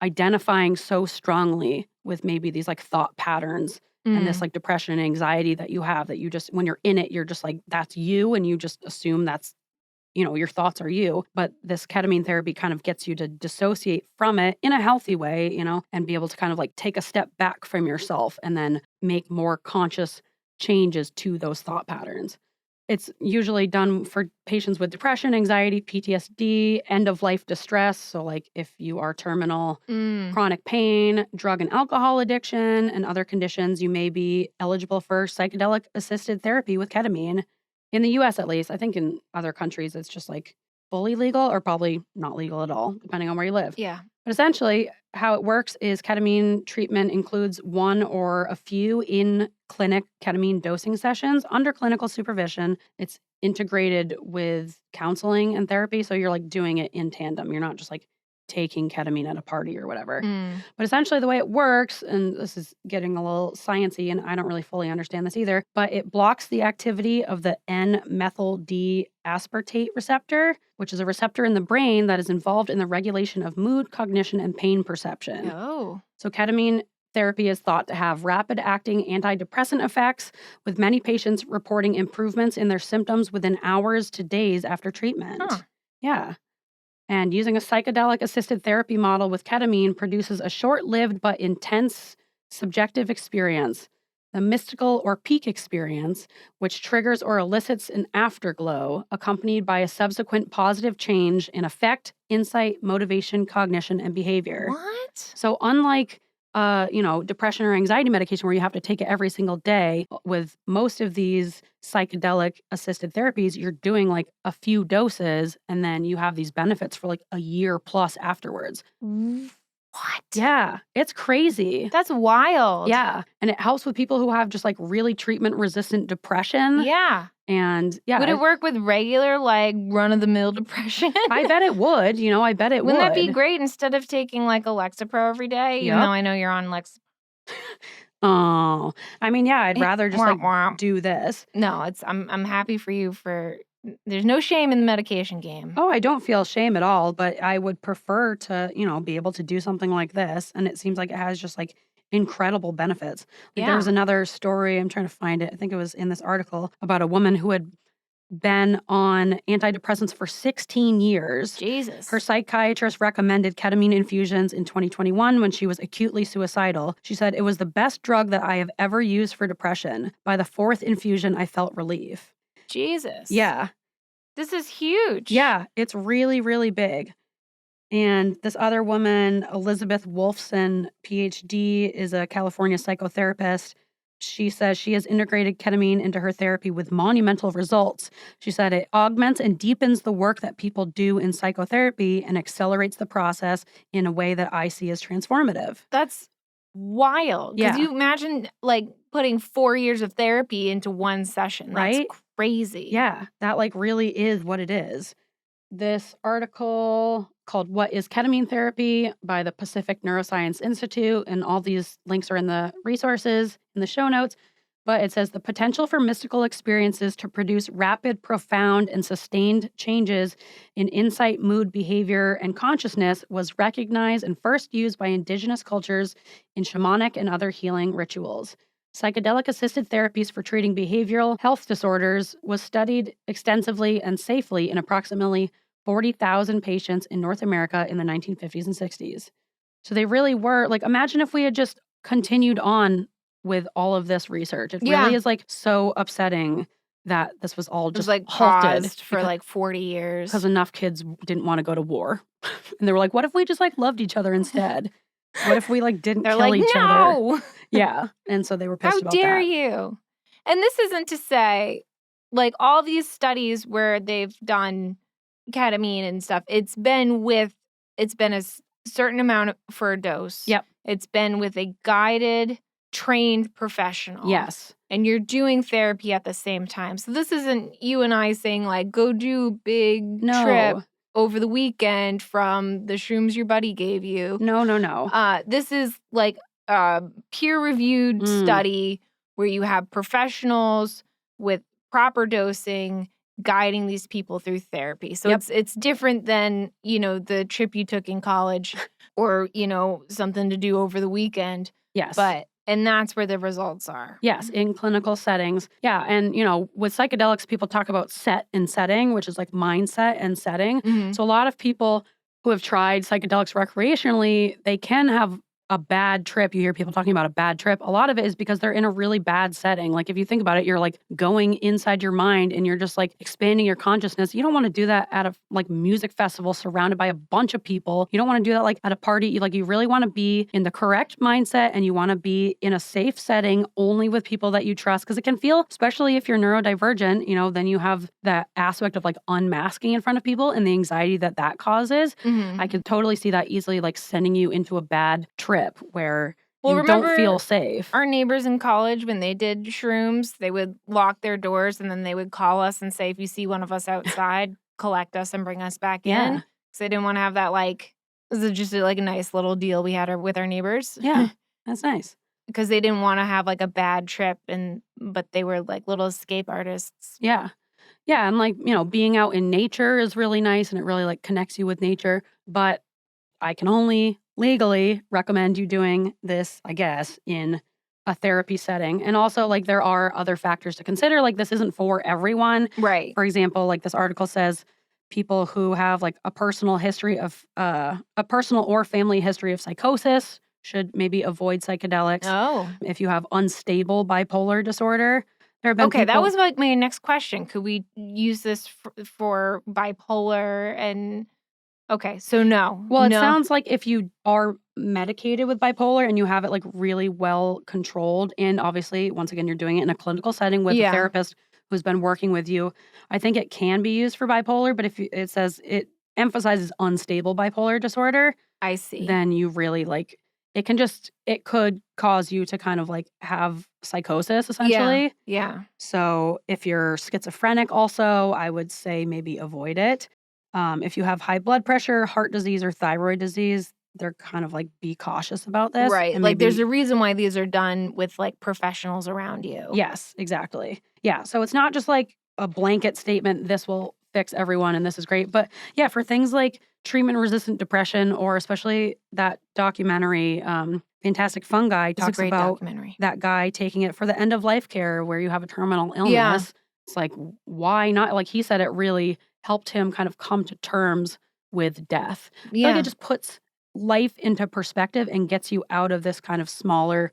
identifying so strongly with maybe these like thought patterns and this like depression and anxiety that you have, that you just, when you're in it, you're just like, that's you, and you just assume that's, your thoughts are you. But this ketamine therapy kind of gets you to dissociate from it in a healthy way, and be able to kind of like take a step back from yourself and then make more conscious changes to those thought patterns. It's usually done for patients with depression, anxiety, PTSD, end-of-life distress. So like if you are terminal, chronic pain, drug and alcohol addiction, and other conditions, you may be eligible for psychedelic-assisted therapy with ketamine. In the U.S. at least. I think in other countries it's just like fully legal or probably not legal at all, depending on where you live. Yeah. But essentially, how it works is ketamine treatment includes one or a few in-clinic ketamine dosing sessions under clinical supervision. It's integrated with counseling and therapy, so you're like doing it in tandem. You're not just like taking ketamine at a party or whatever. Mm. But essentially the way it works, and this is getting a little sciencey and I don't really fully understand this either, but it blocks the activity of the N-methyl D-aspartate receptor, which is a receptor in the brain that is involved in the regulation of mood, cognition, and pain perception. Oh. So ketamine therapy is thought to have rapid-acting antidepressant effects, with many patients reporting improvements in their symptoms within hours to days after treatment. Huh. Yeah. And using a psychedelic-assisted therapy model with ketamine produces a short-lived but intense subjective experience, the mystical or peak experience, which triggers or elicits an afterglow accompanied by a subsequent positive change in affect, insight, motivation, cognition, and behavior. What? So unlike depression or anxiety medication where you have to take it every single day, with most of these psychedelic assisted therapies, you're doing like a few doses and then you have these benefits for like a year plus afterwards. What? Yeah, it's crazy. That's wild. Yeah. And it helps with people who have just like really treatment resistant depression. Yeah. And yeah. Would it work with regular, like, run-of-the-mill depression? I bet it would. I bet it would. Wouldn't that be great instead of taking, like, a Lexapro every day? Even though I know you're on Lexapro. Oh, I mean, yeah, I'd rather just like do this. No, I'm happy for you for... There's no shame in the medication game. Oh, I don't feel shame at all, but I would prefer to, be able to do something like this. And it seems like it has just like incredible benefits. Like, there was another story, I'm trying to find it. I think it was in this article about a woman who had been on antidepressants for 16 years. Jesus. Her psychiatrist recommended ketamine infusions in 2021 when she was acutely suicidal. She said, "It was the best drug that I have ever used for depression. By the 4th infusion, I felt relief." Jesus. Yeah. This is huge. Yeah, it's really, really big. And this other woman, Elizabeth Wolfson, PhD, is a California psychotherapist. She says she has integrated ketamine into her therapy with monumental results. She said it augments and deepens the work that people do in psychotherapy and accelerates the process in a way that I see as transformative. That's wild. Yeah. Because you imagine, like, putting 4 years of therapy into one session. That's right? Crazy. Yeah, that like really is what it is. This article called What is Ketamine Therapy by the Pacific Neuroscience Institute, and all these links are in the resources in the show notes, but it says the potential for mystical experiences to produce rapid, profound, and sustained changes in insight, mood, behavior, and consciousness was recognized and first used by indigenous cultures in shamanic and other healing rituals. Psychedelic-assisted therapies for treating behavioral health disorders was studied extensively and safely in approximately 40,000 patients in North America in the 1950s and 60s. So they really were, like, imagine if we had just continued on with all of this research. It really is, like, so upsetting that this was all just like halted paused for like 40 years. Because enough kids didn't want to go to war. And they were like, what if we just, like, loved each other instead? What if we like didn't kill each other? Yeah. And so they were pissed about that. How dare you? And this isn't to say, like, all these studies where they've done ketamine and stuff, it's been a certain amount for a dose. Yep. It's been with a guided, trained professional. Yes. And you're doing therapy at the same time. So this isn't you and I saying, like, go do a big trip over the weekend from the shrooms your buddy gave you. No. This is like a peer-reviewed study where you have professionals with proper dosing guiding these people through therapy. So it's different than, the trip you took in college or, something to do over the weekend. Yes. And that's where the results are. Yes, in clinical settings. Yeah, and, with psychedelics, people talk about set and setting, which is like mindset and setting. Mm-hmm. So a lot of people who have tried psychedelics recreationally, they can have a bad trip. You hear people talking about a bad trip. A lot of it is because they're in a really bad setting. Like, if you think about it, you're like going inside your mind and you're just like expanding your consciousness. You don't want to do that at a like music festival surrounded by a bunch of people. You don't want to do that like at a party. You really want to be in the correct mindset and you want to be in a safe setting only with people that you trust. Because it can feel, especially if you're neurodivergent, then you have that aspect of like unmasking in front of people and the anxiety that causes. Mm-hmm. I could totally see that easily like sending you into a bad trip where you don't feel safe. Our neighbors in college, when they did shrooms, they would lock their doors and then they would call us and say, if you see one of us outside, collect us and bring us back in. Because they didn't want to have that like This is just like a nice little deal we had with our neighbors. Yeah, that's nice. Because they didn't want to have like a bad trip, but they were like little escape artists. Yeah. Yeah, and like, being out in nature is really nice and it really like connects you with nature, but I can only legally recommend you doing this, I guess, in a therapy setting. And also like there are other factors to consider, like this isn't for everyone. Right. For example, like this article says people who have like a personal or family history of psychosis should maybe avoid psychedelics. Oh. If you have unstable bipolar disorder, there have been Okay, that people- was like my next question. Could we use this for bipolar and... Okay, so no. Well, it no. sounds like if you are medicated with bipolar and you have it like really well controlled, and obviously, once again, you're doing it in a clinical setting with a therapist who's been working with you, I think it can be used for bipolar. But if it says it emphasizes unstable bipolar disorder, I see. Then you really like it could cause you to kind of like have psychosis essentially. Yeah. So if you're schizophrenic, also, I would say maybe avoid it. If you have high blood pressure, heart disease, or thyroid disease, they're kind of like be cautious about this. Right. And Like there's a reason why these are done with like professionals around you. Yes, exactly. Yeah. So it's not just like a blanket statement, this will fix everyone and this is great. But yeah, for things like treatment-resistant depression, or especially that documentary, Fantastic Fungi, talks about that guy taking it for the end-of-life care where you have a terminal illness. Yeah. It's like, why not? Like he said, it really helped him kind of come to terms with death. I feel like it just puts life into perspective and gets you out of this kind of smaller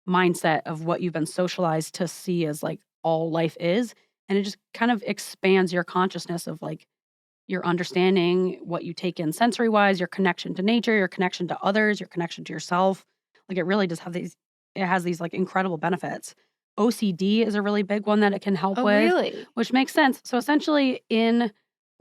mindset of what you've been socialized to see as like all life is. And it just kind of expands your consciousness of like your understanding, what you take in sensory wise, your connection to nature, your connection to others, your connection to yourself. Like it really does has these like incredible benefits. OCD is a really big one that it can help with. Really? Which makes sense. So essentially in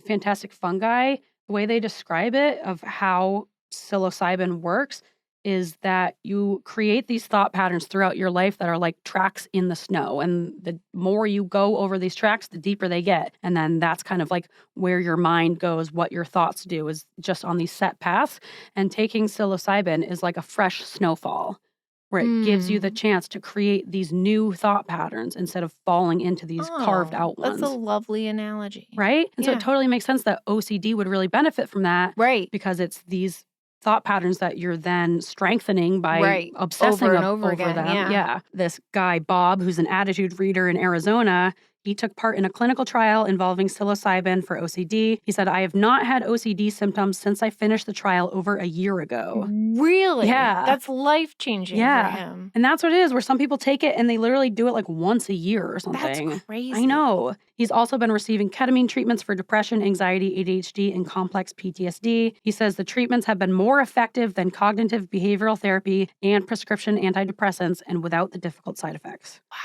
Fantastic Fungi, the way they describe it of how psilocybin works is that you create these thought patterns throughout your life that are like tracks in the snow. And the more you go over these tracks, the deeper they get. And then that's kind of like where your mind goes, what your thoughts do is just on these set paths. And taking psilocybin is like a fresh snowfall where it gives you the chance to create these new thought patterns instead of falling into these carved out ones. That's a lovely analogy. Right? And so it totally makes sense that OCD would really benefit from that. Right. Because it's these thought patterns that you're then strengthening by obsessing over again. them. Yeah. This guy, Bob, who's an ADDitude reader in Arizona, he took part in a clinical trial involving psilocybin for OCD. He said, I have not had OCD symptoms since I finished the trial over a year ago. Really? Yeah. That's life-changing for him. And that's what it is, where some people take it and they literally do it like once a year or something. That's crazy. I know. He's also been receiving ketamine treatments for depression, anxiety, ADHD, and complex PTSD. He says the treatments have been more effective than cognitive behavioral therapy and prescription antidepressants and without the difficult side effects. Wow.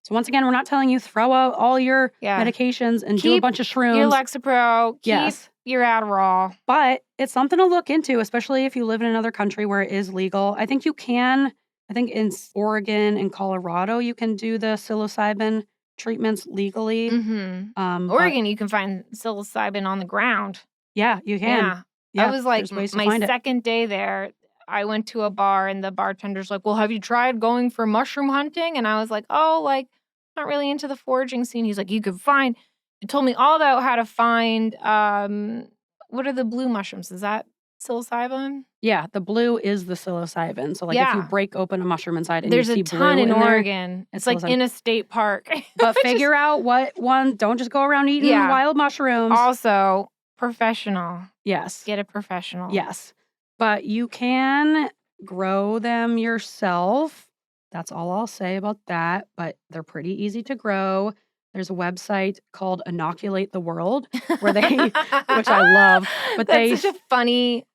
So once again, we're not telling you throw out all your medications and do a bunch of shrooms. Your Lexapro, keep your Adderall. But it's something to look into, especially if you live in another country where it is legal. I think in Oregon and Colorado, you can do the psilocybin treatments legally. Mm-hmm. Oregon, you can find psilocybin on the ground. Yeah, you can. Yeah. I was like, my second day there, I went to a bar and the bartender's like, well, have you tried going for mushroom hunting? And I was like, oh, like, not really into the foraging scene. He's like, he told me all about how to find, what are the blue mushrooms? Is that psilocybin? Yeah, the blue is the psilocybin. So, like, if you break open a mushroom inside and there's you see a ton blue in there, Oregon. It's like in a state park. But figure out what one, don't just go around eating wild mushrooms. Also, professional. Yes. Get a professional. Yes. But you can grow them yourself. That's all I'll say about that. But they're pretty easy to grow. There's a website called Inoculate the World where they, which I love. But that's such a funny,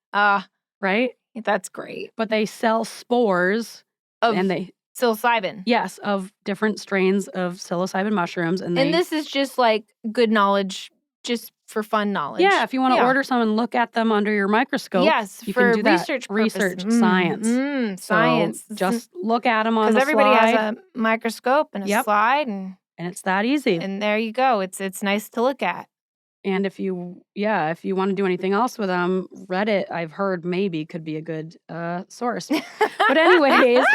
right? That's great. But they sell spores of psilocybin. Yes, of different strains of psilocybin mushrooms. And this is just like good knowledge, just for fun knowledge. Yeah, if you want to order some and look at them under your microscope. Yes, you for can do research that. Research, science. Science. So just look at them on the slide. Because everybody has a microscope and a slide. And it's that easy. And there you go. It's nice to look at. And if you want to do anything else with them, Reddit, I've heard maybe could be a good source. But anyways,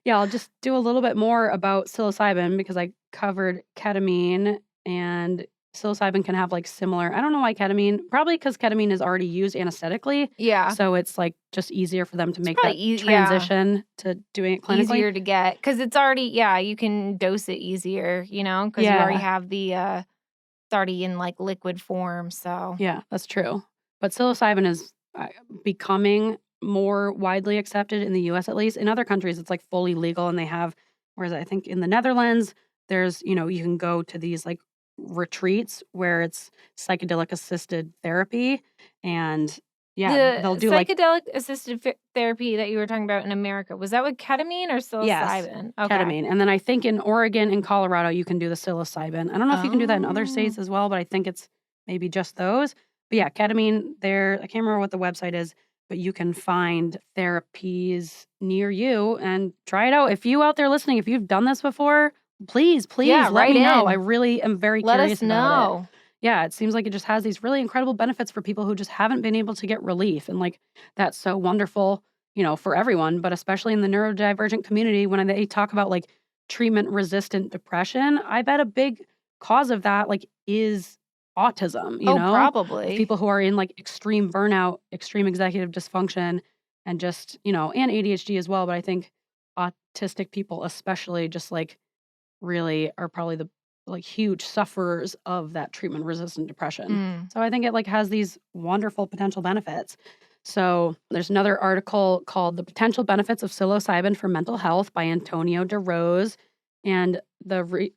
yeah, I'll just do a little bit more about psilocybin because I covered ketamine, and psilocybin can have like similar. I don't know why ketamine, probably because ketamine is already used anesthetically. Yeah. So it's like just easier for them to make that probably transition to doing it clinically. Easier to get because it's already, you can dose it easier, because you already have the, it's already in like liquid form. So Yeah, that's true. But psilocybin is becoming more widely accepted in the US at least. In other countries, it's like fully legal and they have, whereas I think in the Netherlands, there's, you can go to these like retreats where it's psychedelic assisted therapy. And yeah, they'll do like psychedelic assisted therapy that you were talking about in America, was that with ketamine or psilocybin? Yes, Okay. ketamine. And then I think in Oregon and Colorado, you can do the psilocybin. I don't know if you can do that in other states as well, but I think it's maybe just those. But yeah, ketamine, I can't remember what the website is, but you can find therapies near you and try it out. If you out there listening, if you've done this before, please let me know. I really am very curious about it. Yeah, it seems like it just has these really incredible benefits for people who just haven't been able to get relief. And like, that's so wonderful, for everyone, but especially in the neurodivergent community, when they talk about like treatment-resistant depression, I bet a big cause of that like is autism, probably. People who are in like extreme burnout, extreme executive dysfunction, and just, and ADHD as well. But I think autistic people especially just like really are probably the like huge sufferers of that treatment-resistant depression. So I think it like has these wonderful potential benefits. So there's another article called The Potential Benefits of Psilocybin for Mental Health by Antonio DeRose. And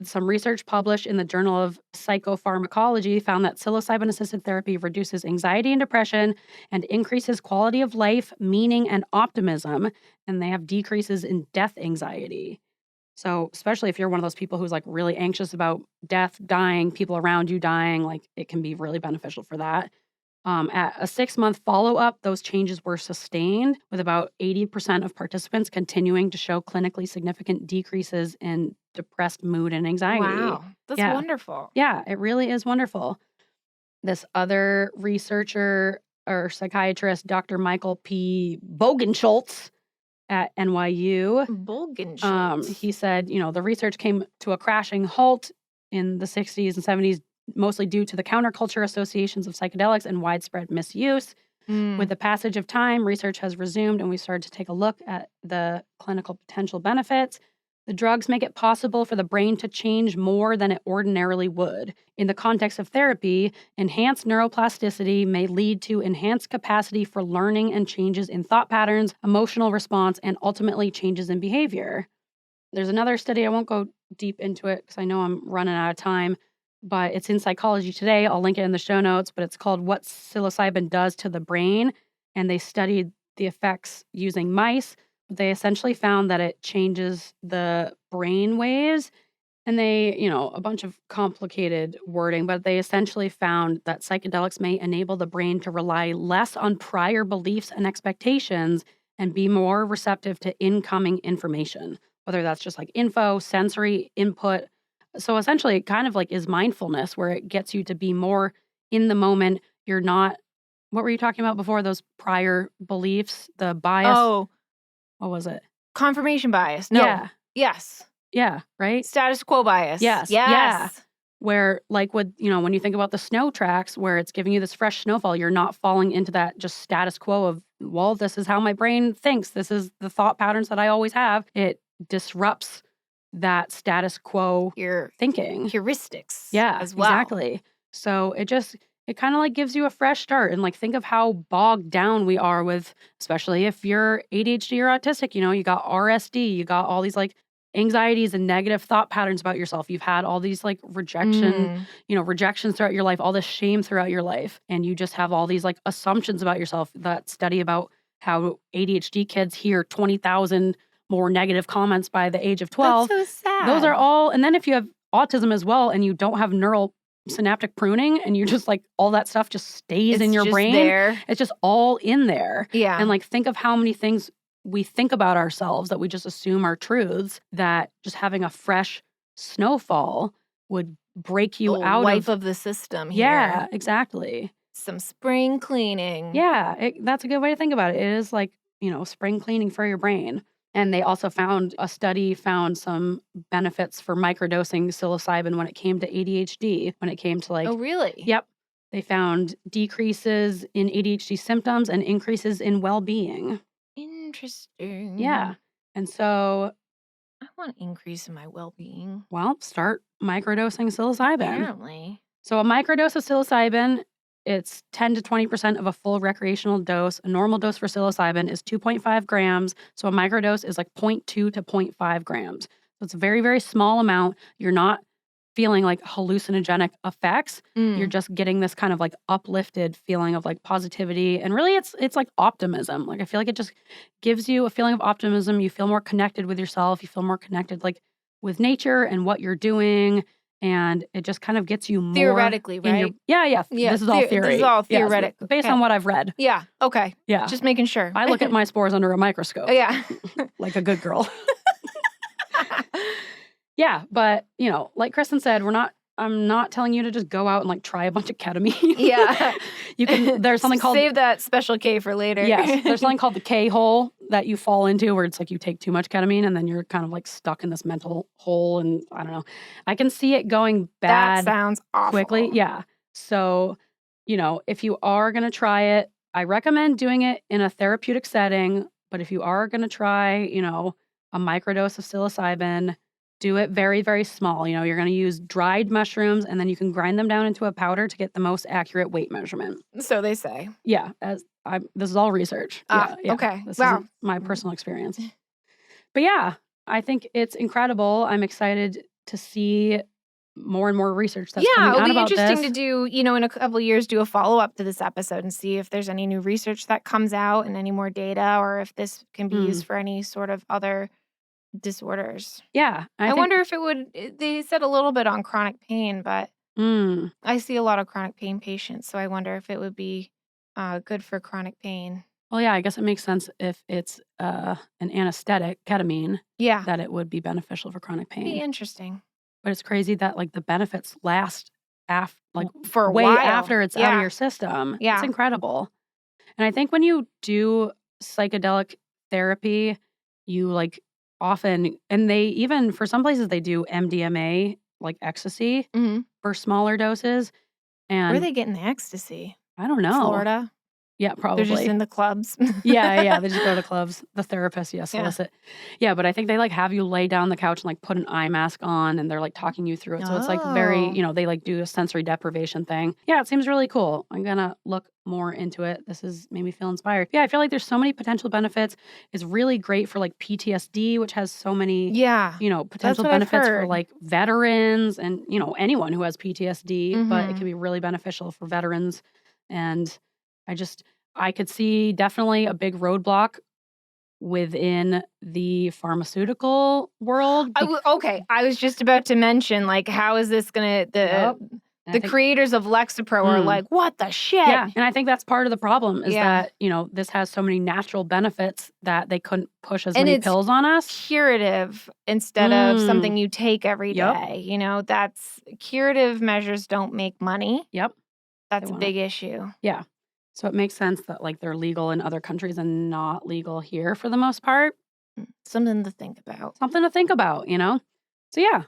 some research published in the Journal of Psychopharmacology found that psilocybin-assisted therapy reduces anxiety and depression and increases quality of life, meaning, and optimism. And they have decreases in death anxiety. So especially if you're one of those people who's like really anxious about death, dying, people around you dying, like it can be really beneficial for that. At a 6-month follow-up, those changes were sustained with about 80% of participants continuing to show clinically significant decreases in depressed mood and anxiety. Wow, that's wonderful. Yeah, it really is wonderful. This other researcher or psychiatrist, Dr. Michael P. Bogenschultz, at NYU. He said, the research came to a crashing halt in the 60s and 70s, mostly due to the counterculture associations of psychedelics and widespread misuse. With the passage of time, research has resumed and we started to take a look at the clinical potential benefits. The drugs make it possible for the brain to change more than it ordinarily would. In the context of therapy, enhanced neuroplasticity may lead to enhanced capacity for learning and changes in thought patterns, emotional response, and ultimately changes in behavior. There's another study, I won't go deep into it because I know I'm running out of time, but it's in Psychology Today. I'll link it in the show notes, but it's called What Psilocybin Does to the Brain. And they studied the effects using mice. They essentially found that it changes the brain waves, and they, a bunch of complicated wording, but they essentially found that psychedelics may enable the brain to rely less on prior beliefs and expectations and be more receptive to incoming information, whether that's just like info, sensory input. So essentially it kind of like is mindfulness where it gets you to be more in the moment. You're not, what were you talking about before? Those prior beliefs, the bias. Oh. What was it? Confirmation bias. No. Yeah. Yes. Yeah, right? Status quo bias. Yes. Yeah. Where like when you think about the snow tracks where it's giving you this fresh snowfall, you're not falling into that just status quo of, well, this is how my brain thinks. This is the thought patterns that I always have. It disrupts that status quo thinking. Heuristics. Yeah, as well. Exactly. So it kind of like gives you a fresh start, and like think of how bogged down we are with, especially if you're ADHD or autistic, you got RSD, you got all these like anxieties and negative thought patterns about yourself. You've had all these like rejections throughout your life, all this shame throughout your life. And you just have all these like assumptions about yourself. That study about how ADHD kids hear 20,000 more negative comments by the age of 12. That's so sad. Those are all, and then if you have autism as well and you don't have neural synaptic pruning and you just like all that stuff just stays in your brain. It's just all in there. Yeah. And like think of how many things we think about ourselves that we just assume are truths, that just having a fresh snowfall would break you The out wipe of the system here. Yeah, exactly. Some spring cleaning. Yeah, that's a good way to think about it. It is like, spring cleaning for your brain. And they also a study found some benefits for microdosing psilocybin when it came to ADHD, when it came to like, Oh, really? yep, they found decreases in ADHD symptoms and increases in well-being. Interesting. Yeah. And so, I want an increase in my well-being. well, start microdosing psilocybin. Apparently. So a microdose of psilocybin, it's 10 to 20% of a full recreational dose. A normal dose for psilocybin is 2.5 grams. So a microdose is like 0.2 to 0.5 grams. So it's a very, very small amount. You're not feeling like hallucinogenic effects. You're just getting this kind of like uplifted feeling of like positivity. And really it's like optimism. Like I feel like it just gives you a feeling of optimism. You feel more connected with yourself. You feel more connected like with nature and what you're doing. And it just kind of gets you more Theoretically, right? Yeah. This is all theory. This is all Yes, theoretic. based on what I've read. Yeah. Okay. Yeah. Just making sure. I look at my spores under a microscope. Oh, yeah. Like a good girl. Yeah, but like Kristin said, I'm not telling you to just go out and like try a bunch of ketamine. Yeah. There's something called Save that special K for later. Yes, there's something called the K hole that you fall into where it's like you take too much ketamine and then you're kind of like stuck in this mental hole, and I don't know. I can see it going bad. That sounds awful. Quickly. Yeah. So, if you are going to try it, I recommend doing it in a therapeutic setting, but if you are going to try, a microdose of psilocybin, do it very, very small. You're going to use dried mushrooms and then you can grind them down into a powder to get the most accurate weight measurement. So they say. Yeah. This is all research. Yeah. Okay. This isn't my personal experience. But yeah, I think it's incredible. I'm excited to see more and more research that's coming out about this. It'll be interesting to do, in a couple of years, do a follow-up to this episode and see if there's any new research that comes out and any more data, or if this can be used for any sort of other disorders. Yeah. I wonder if it would, they said a little bit on chronic pain, but I see a lot of chronic pain patients, so I wonder if it would be good for chronic pain. Well, yeah, I guess it makes sense if it's an anesthetic, ketamine, that it would be beneficial for chronic pain. Be interesting. But it's crazy that like the benefits last for a way while after it's out of your system. Yeah. It's incredible. And I think when you do psychedelic therapy, you like often, and they even, for some places, they do MDMA, like ecstasy, for smaller doses. And where are they getting the ecstasy? I don't know. Florida? Yeah, probably. They're just in the clubs. Yeah. They just go to clubs. The therapist, solicit. Yeah, but I think they like have you lay down on the couch and like put an eye mask on and they're like talking you through it. So it's like very, they like do a sensory deprivation thing. Yeah, it seems really cool. I'm going to look more into it. This has made me feel inspired. Yeah, I feel like there's so many potential benefits. It's really great for like PTSD, which has so many, potential benefits for like veterans and, anyone who has PTSD, but it can be really beneficial for veterans. And I could see definitely a big roadblock within the pharmaceutical world. I was just about to mention, like, how is this going to, the creators of Lexapro are like, what the shit? Yeah, and I think that's part of the problem is that, this has so many natural benefits that they couldn't push as many pills on us. Curative instead of something you take every day. That's curative measures don't make money. Yep. That's a big issue. Yeah. So it makes sense that like they're legal in other countries and not legal here for the most part. Something to think about. So yeah,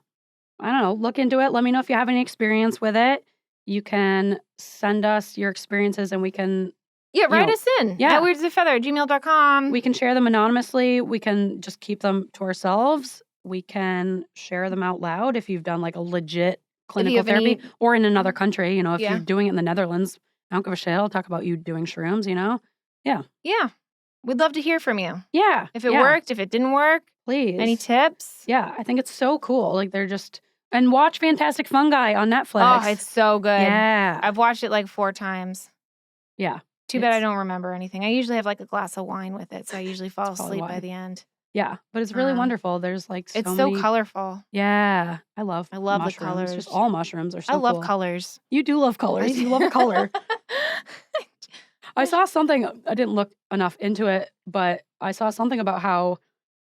I don't know. Look into it. Let me know if you have any experience with it. You can send us your experiences and we can... Yeah, write us in. Yeah. @weirdsafeather@gmail.com. We can share them anonymously. We can just keep them to ourselves. We can share them out loud if you've done like a legit clinical therapy or in another country. If you're doing it in the Netherlands, I don't give a shit. I'll talk about you doing shrooms, Yeah. Yeah. We'd love to hear from you. Yeah. If it worked, if it didn't work. Please. Any tips? Yeah. I think it's so cool. Like they're just... And watch Fantastic Fungi on Netflix. Oh, it's so good. Yeah. I've watched it like 4 times. Yeah. Too bad I don't remember anything. I usually have like a glass of wine with it, so I usually fall asleep by the end. Yeah. But it's really wonderful. There's like it's so colorful. Yeah. I love mushrooms. The colors. Just all mushrooms are so cool. I love colors. You do love colors. You love a color. I saw something, I didn't look enough into it, but I saw something about how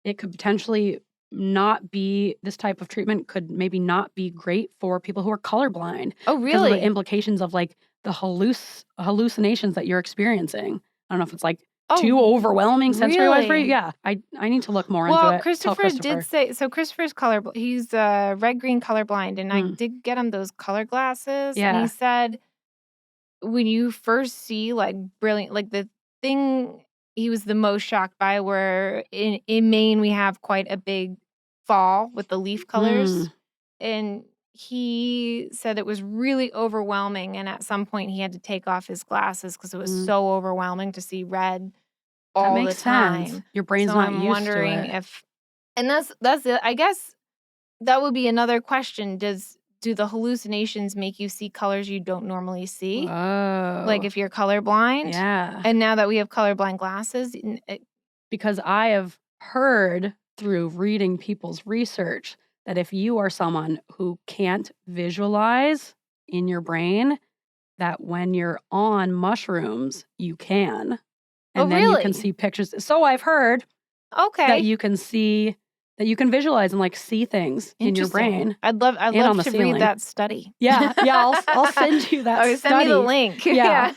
it could potentially this type of treatment could maybe not be great for people who are colorblind. Oh, Because of the really? implications of like the hallucinations that you're experiencing. I don't know if it's like too Oh, overwhelming sensory-wise for you. really? Yeah, I need to look more into Well, it. Tell Christopher did Christopher. say so. Christopher's colorblind. He's red-green colorblind, and I Mm, did get him those color glasses. And he yeah. said when you first see like brilliant, like the thing he was the most shocked by, where in Maine we have quite a big fall with the leaf colors, Mm, and he said it was really overwhelming. And at some point, he had to take off his glasses because it was mm. so overwhelming to see red That all the makes sense. time. Your brain's So not I'm used to wondering it. if, and that's it. I guess that would be another question. Do the hallucinations make you see colors you don't normally see? Like Whoa. if you're colorblind? Yeah. And now that we have colorblind glasses, Because I have heard through reading people's research that if you are someone who can't visualize in your brain, that when you're on mushrooms, you can. oh, And then you can really? see pictures. So I've heard that Okay. you can visualize and like see things in your Interesting. brain I'd and love on the to read ceiling. that study. Yeah, I'll send you that Oh, send me the study. link. Yeah, Yeah.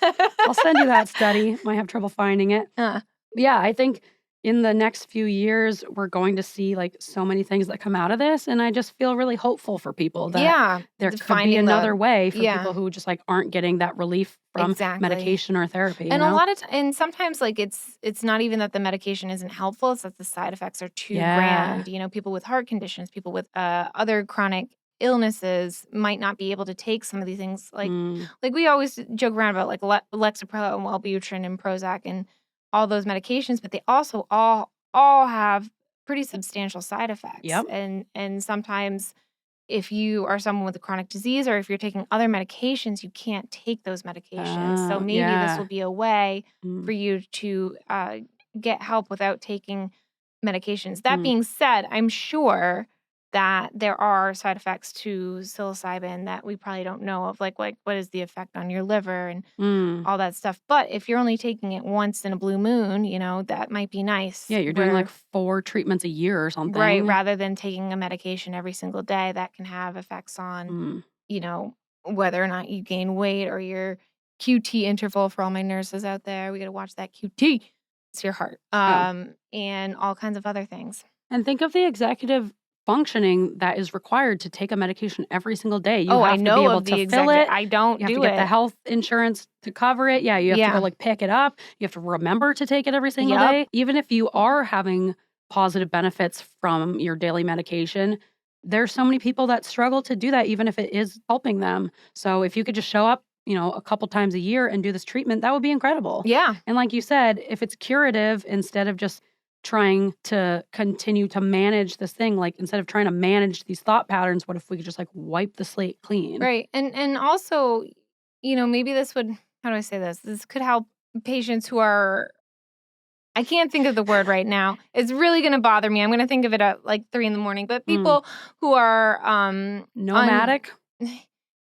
I'll send you that study. Might have trouble finding it. Uh, Yeah, I think in the next few years, we're going to see like so many things that come out of this. And I just feel really hopeful for people that yeah. there could be Finding another way for yeah, people who just like aren't getting that relief from exactly. medication or therapy, you And a know? lot of and sometimes like it's not even that the medication isn't helpful, it's that the side effects are too Yeah. grand. People with heart conditions, people with other chronic illnesses might not be able to take some of these things. Mm, Like we always joke around about like Lexapro and Wellbutrin and Prozac and all those medications, but they also all have pretty substantial side effects. yep. And sometimes if you are someone with a chronic disease or if you're taking other medications, you can't take those medications. So maybe this will Yeah. be a way Mm, for you to get help without taking medications. That mm, being said, I'm sure that there are side effects to psilocybin that we probably don't know of, like what is the effect on your liver and mm. all that stuff. But if you're only taking it once in a blue moon, that might be nice. Yeah, you're doing like 4 treatments a year or Right, something. rather than taking a medication every single day that can have effects on, Mm, you know, whether or not you gain weight or your QT interval for all my nurses out there. We got to watch that QT. It's your heart. oh. And all kinds of other things. And think of the executive functioning that is required to take a medication every single day. You Oh, I have to be know able of to the fill executive. it. I don't You have to do get the it. health insurance to cover it. Yeah, you have to go Yeah. like pick it up. You have to remember to take it every single Yep. day. Even if you are having positive benefits from your daily medication, there's so many people that struggle to do that, even if it is helping them. So if you could just show up, a couple times a year and do this treatment, that would be incredible. Yeah. And like you said, if it's curative instead of just trying to continue to manage this thing, like instead of trying to manage these thought patterns, what if we could just like wipe the slate clean? Right. And also, maybe this would, how do I say this? This could help patients who are, I can't think of the word right now. It's really going to bother me. I'm going to think of it at like 3 a.m. But people who are Nomadic?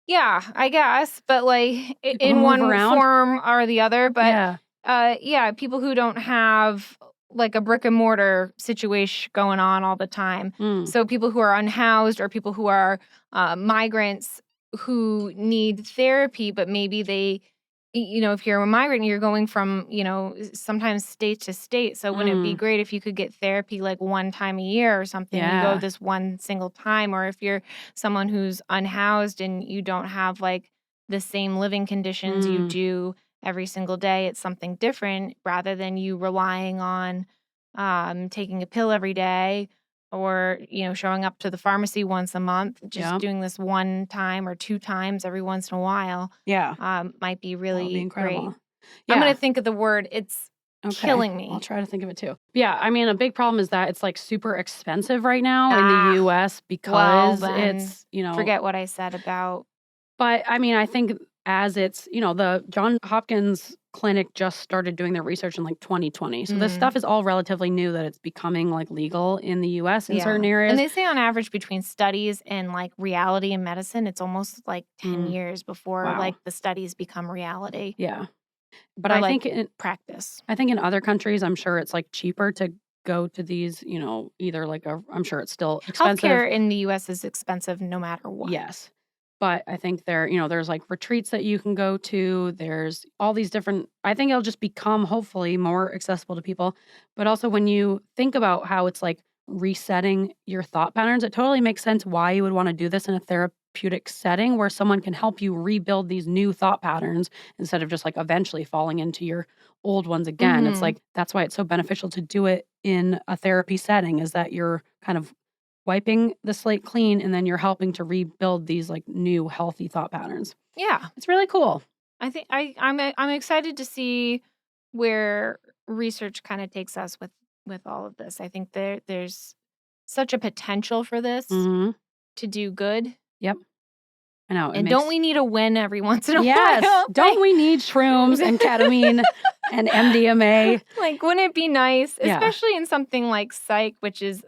yeah, I guess, but like People who in move one around? form or the other. But Yeah. people who don't have like a brick and mortar situation going on all the time. Mm. So people who are unhoused or people who are migrants who need therapy, but maybe they, if you're a migrant, you're going from, sometimes state to state. So wouldn't it be great if you could get therapy like one time a year or something? You go Yeah. this one single time. Or if you're someone who's unhoused and you don't have like the same living conditions you Mm. do every single day, it's something different rather than you relying on taking a pill every day or, showing up to the pharmacy once a month, just Yep. doing this one time or 2 times every once in a while Yeah. might be That would be really great. incredible. I'm going Yeah. to think of the word. It's Okay. killing I'll me. try to think of it too. Yeah. I mean, a big problem is that it's like super expensive right now in Ah, the US well, because then it's, forget what I said about. but I mean, I think as it's, the John Hopkins clinic just started doing their research in like 2020. So this Mm, stuff is all relatively new that it's becoming like legal in the US in yeah. certain And areas. they say on average between studies and like reality in medicine, it's almost like 10 Mm, years before wow. like the studies become reality Yeah. But or I like think practice. in other countries, I'm sure it's like cheaper to go to these, either I'm sure it's still expensive. Healthcare in the U.S. is expensive no matter what. Yes. But I think there's like retreats that you can go to. There's all these different, I think it'll just become hopefully more accessible to people. But also when you think about how it's like resetting your thought patterns, it totally makes sense why you would want to do this in a therapeutic setting where someone can help you rebuild these new thought patterns instead of just like eventually falling into your old ones again. It's like, that's why it's so beneficial to do it in a therapy setting, is that you're kind of wiping the slate clean and then you're helping to rebuild these like new healthy thought patterns. Yeah. It's really cool. I think I'm excited to see where research kind of takes us with all of this. I think there's such a potential for this to do good. Yep. I know. And don't we need a win every once in a while? Yes. Don't we need shrooms and ketamine and MDMA? Like, wouldn't it be nice, especially in something like psych, which is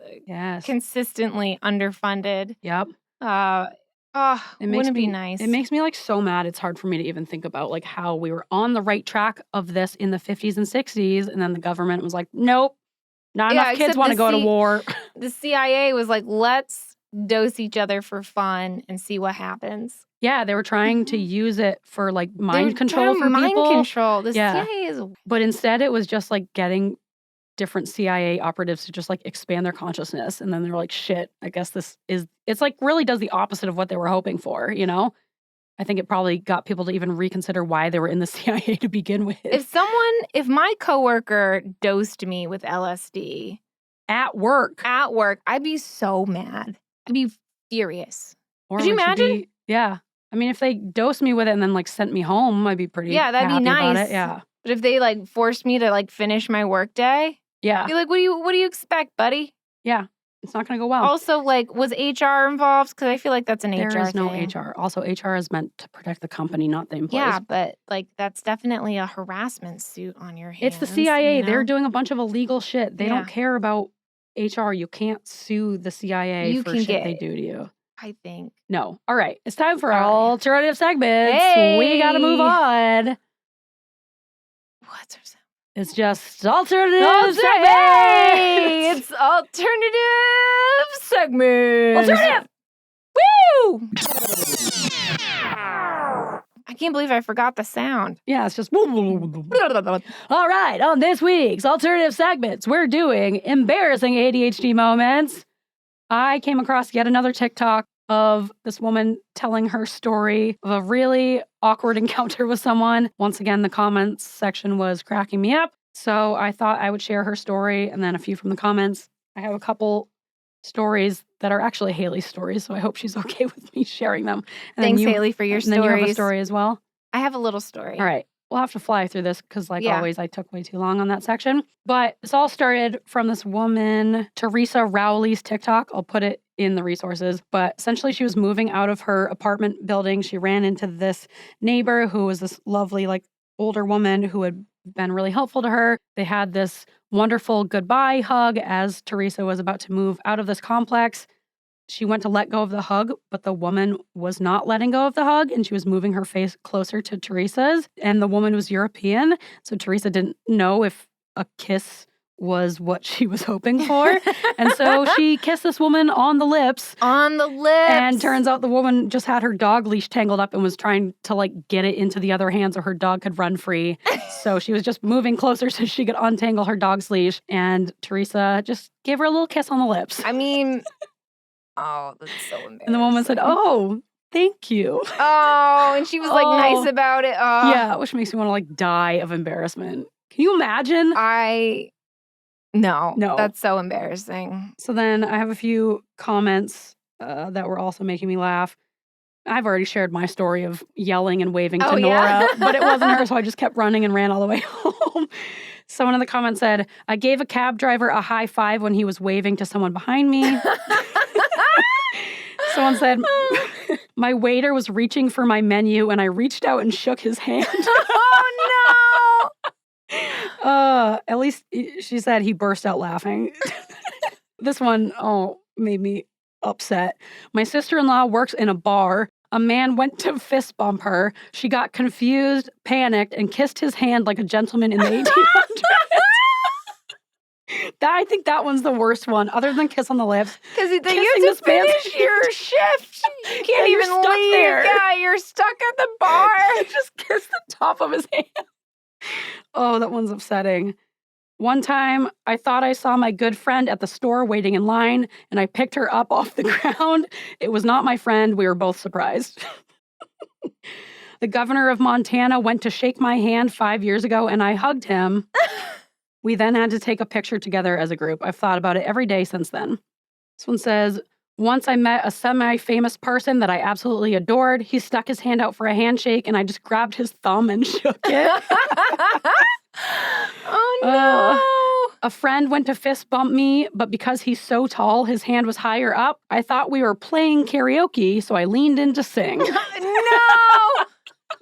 consistently underfunded? Yep. Wouldn't it be nice? It makes me like so mad. It's hard for me to even think about like how we were on the right track of this in the 50s and 60s. And then the government was like, nope, not enough kids want to go to war. The CIA was like, let's dose each other for fun and see what happens. Yeah, they were trying to use it for like mind control for mind people. Mind control. The CIA is... But instead it was just like getting different CIA operatives to just like expand their consciousness. And then they're like, shit, I guess it's like really does the opposite of what they were hoping for, I think it probably got people to even reconsider why they were in the CIA to begin with. If my coworker dosed me with LSD at work, I'd be so mad. I'd be furious. Or could you imagine? Yeah. I mean, if they dosed me with it and then like sent me home, I'd be pretty that'd happy be nice. About it. Yeah. But if they like forced me to like finish my work day, I'd be like, what do you expect, buddy? Yeah. It's not going to go well. Also, like, was HR involved? Because I feel like that's an HR thing. There is no HR. Also, HR is meant to protect the company, not the employees. Yeah, but like that's definitely a harassment suit on your hands. It's the CIA. They're doing a bunch of illegal shit. They don't care about HR. You can't sue the CIA for shit they do to you. I think. No. All right. It's time for alternative segments. Hey! We got to move on. What's our segment? It's just alternative segments. Hey! It's alternative segments. Alternative. Woo! I can't believe I forgot the sound. Yeah, it's just... All right, on this week's alternative segments, we're doing embarrassing ADHD moments. I came across yet another TikTok of this woman telling her story of a really awkward encounter with someone. Once again, the comments section was cracking me up. So I thought I would share her story and then a few from the comments. I have a couple stories that are actually Haley's stories, so I hope she's okay with me sharing them. And thanks, Haley, for your stories. And then you have a story as well? I have a little story. All right. We'll have to fly through this because, like always, I took way too long on that section. But this all started from this woman, Teresa Rowley's TikTok. I'll put it in the resources. But essentially, she was moving out of her apartment building. She ran into this neighbor who was this lovely, like, older woman who had been really helpful to her. They had this wonderful goodbye hug as Teresa was about to move out of this complex. She went to let go of the hug, but the woman was not letting go of the hug, and she was moving her face closer to Teresa's, and the woman was European, so Teresa didn't know if a kiss was what she was hoping for, and so she kissed this woman on the lips. On the lips! And turns out the woman just had her dog leash tangled up and was trying to, like, get it into the other hand so her dog could run free. So she was just moving closer so she could untangle her dog's leash, and Teresa just gave her a little kiss on the lips. I mean... Oh, that's so embarrassing. And the woman said, oh, thank you. Oh, and she was like nice about it. Oh. Yeah, which makes me want to like die of embarrassment. Can you imagine? No, that's so embarrassing. So then I have a few comments that were also making me laugh. I've already shared my story of yelling and waving to Nora, but it wasn't her, so I just kept running and ran all the way home. Someone in the comments said, I gave a cab driver a high five when he was waving to someone behind me. Someone said, my waiter was reaching for my menu and I reached out and shook his hand. Oh, no! At least she said he burst out laughing. This one, made me upset. My sister-in-law works in a bar. A man went to fist bump her. She got confused, panicked, and kissed his hand like a gentleman in the 1800s. I think that one's the worst one, other than kiss on the lips. Because you Kissing have this to man's finish your shift. You can't you're even stuck leave. there. Yeah, you're stuck at the bar. Just kiss the top of his hand. Oh, that one's upsetting. One time, I thought I saw my good friend at the store waiting in line, and I picked her up off the ground. It was not my friend. We were both surprised. The governor of Montana went to shake my hand 5 years ago, and I hugged him. We then had to take a picture together as a group. I've thought about it every day since then. This one says, once I met a semi-famous person that I absolutely adored. He stuck his hand out for a handshake, and I just grabbed his thumb and shook it. Oh, no. A friend went to fist bump me, but because he's so tall, his hand was higher up. I thought we were playing karaoke, so I leaned in to sing.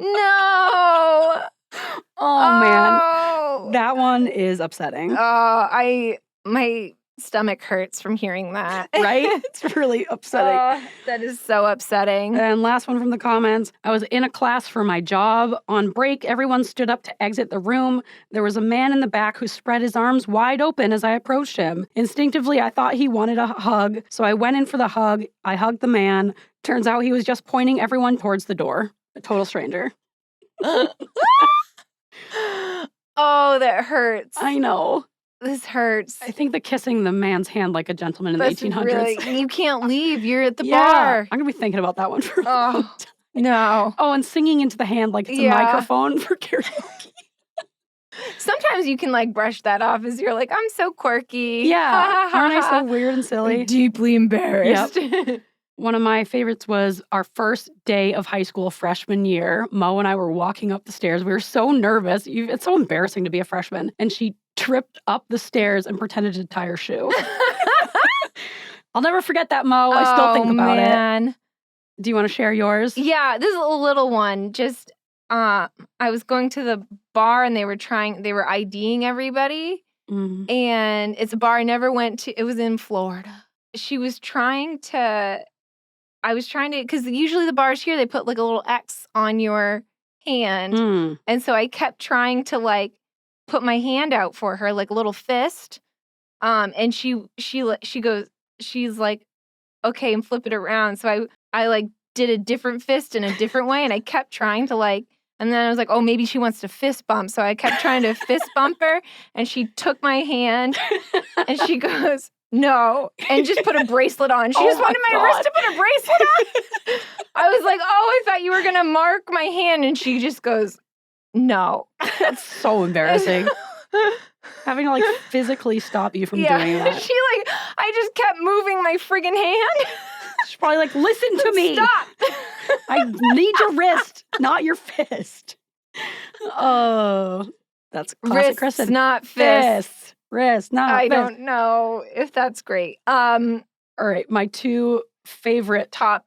No. Oh, man. That one is upsetting. My stomach hurts from hearing that. Right? It's really upsetting. That is so upsetting. And last one from the comments. I was in a class for my job. On break, everyone stood up to exit the room. There was a man in the back who spread his arms wide open as I approached him. Instinctively, I thought he wanted a hug, so I went in for the hug. I hugged the man. Turns out he was just pointing everyone towards the door. A total stranger. Oh, that hurts. I know. This hurts. I think the kissing the man's hand like a gentleman in the 1800s. Really, you can't leave. You're at the bar. I'm going to be thinking about that one for a long time. No. Oh, and singing into the hand like it's a microphone for karaoke. Sometimes you can like brush that off as you're like, I'm so quirky. Yeah. Aren't I so weird and silly? I'm deeply embarrassed. Yep. One of my favorites was our first day of high school freshman year. Mo and I were walking up the stairs. We were so nervous. It's so embarrassing to be a freshman. And she tripped up the stairs and pretended to tie her shoe. I'll never forget that, Mo. I still think about it. Do you want to share yours? Yeah, this is a little one. Just, I was going to the bar and they were IDing everybody. Mm-hmm. And it's a bar I never went to. It was in Florida. I was trying to, because usually the bars here, they put like a little X on your hand. Mm. And so I kept trying to like put my hand out for her, like a little fist. And she's like, okay, and flip it around. So I like did a different fist in a different way. And I kept trying to like, and then I was like, oh, maybe she wants to fist bump. So I kept trying to fist bump her. And she took my hand and she goes, no, and just put a bracelet on. She just wanted my wrist to put a bracelet on. I was like, I thought you were going to mark my hand. And she just goes, no. That's so embarrassing. Having to like physically stop you from doing that. I just kept moving my friggin' hand. She's probably like, listen to me. Stop. I need your wrist, not your fist. Oh, that's classic Wrists, Kristin. not fists. Wrist, not I fist. don't know if that's great. All right, my two favorite top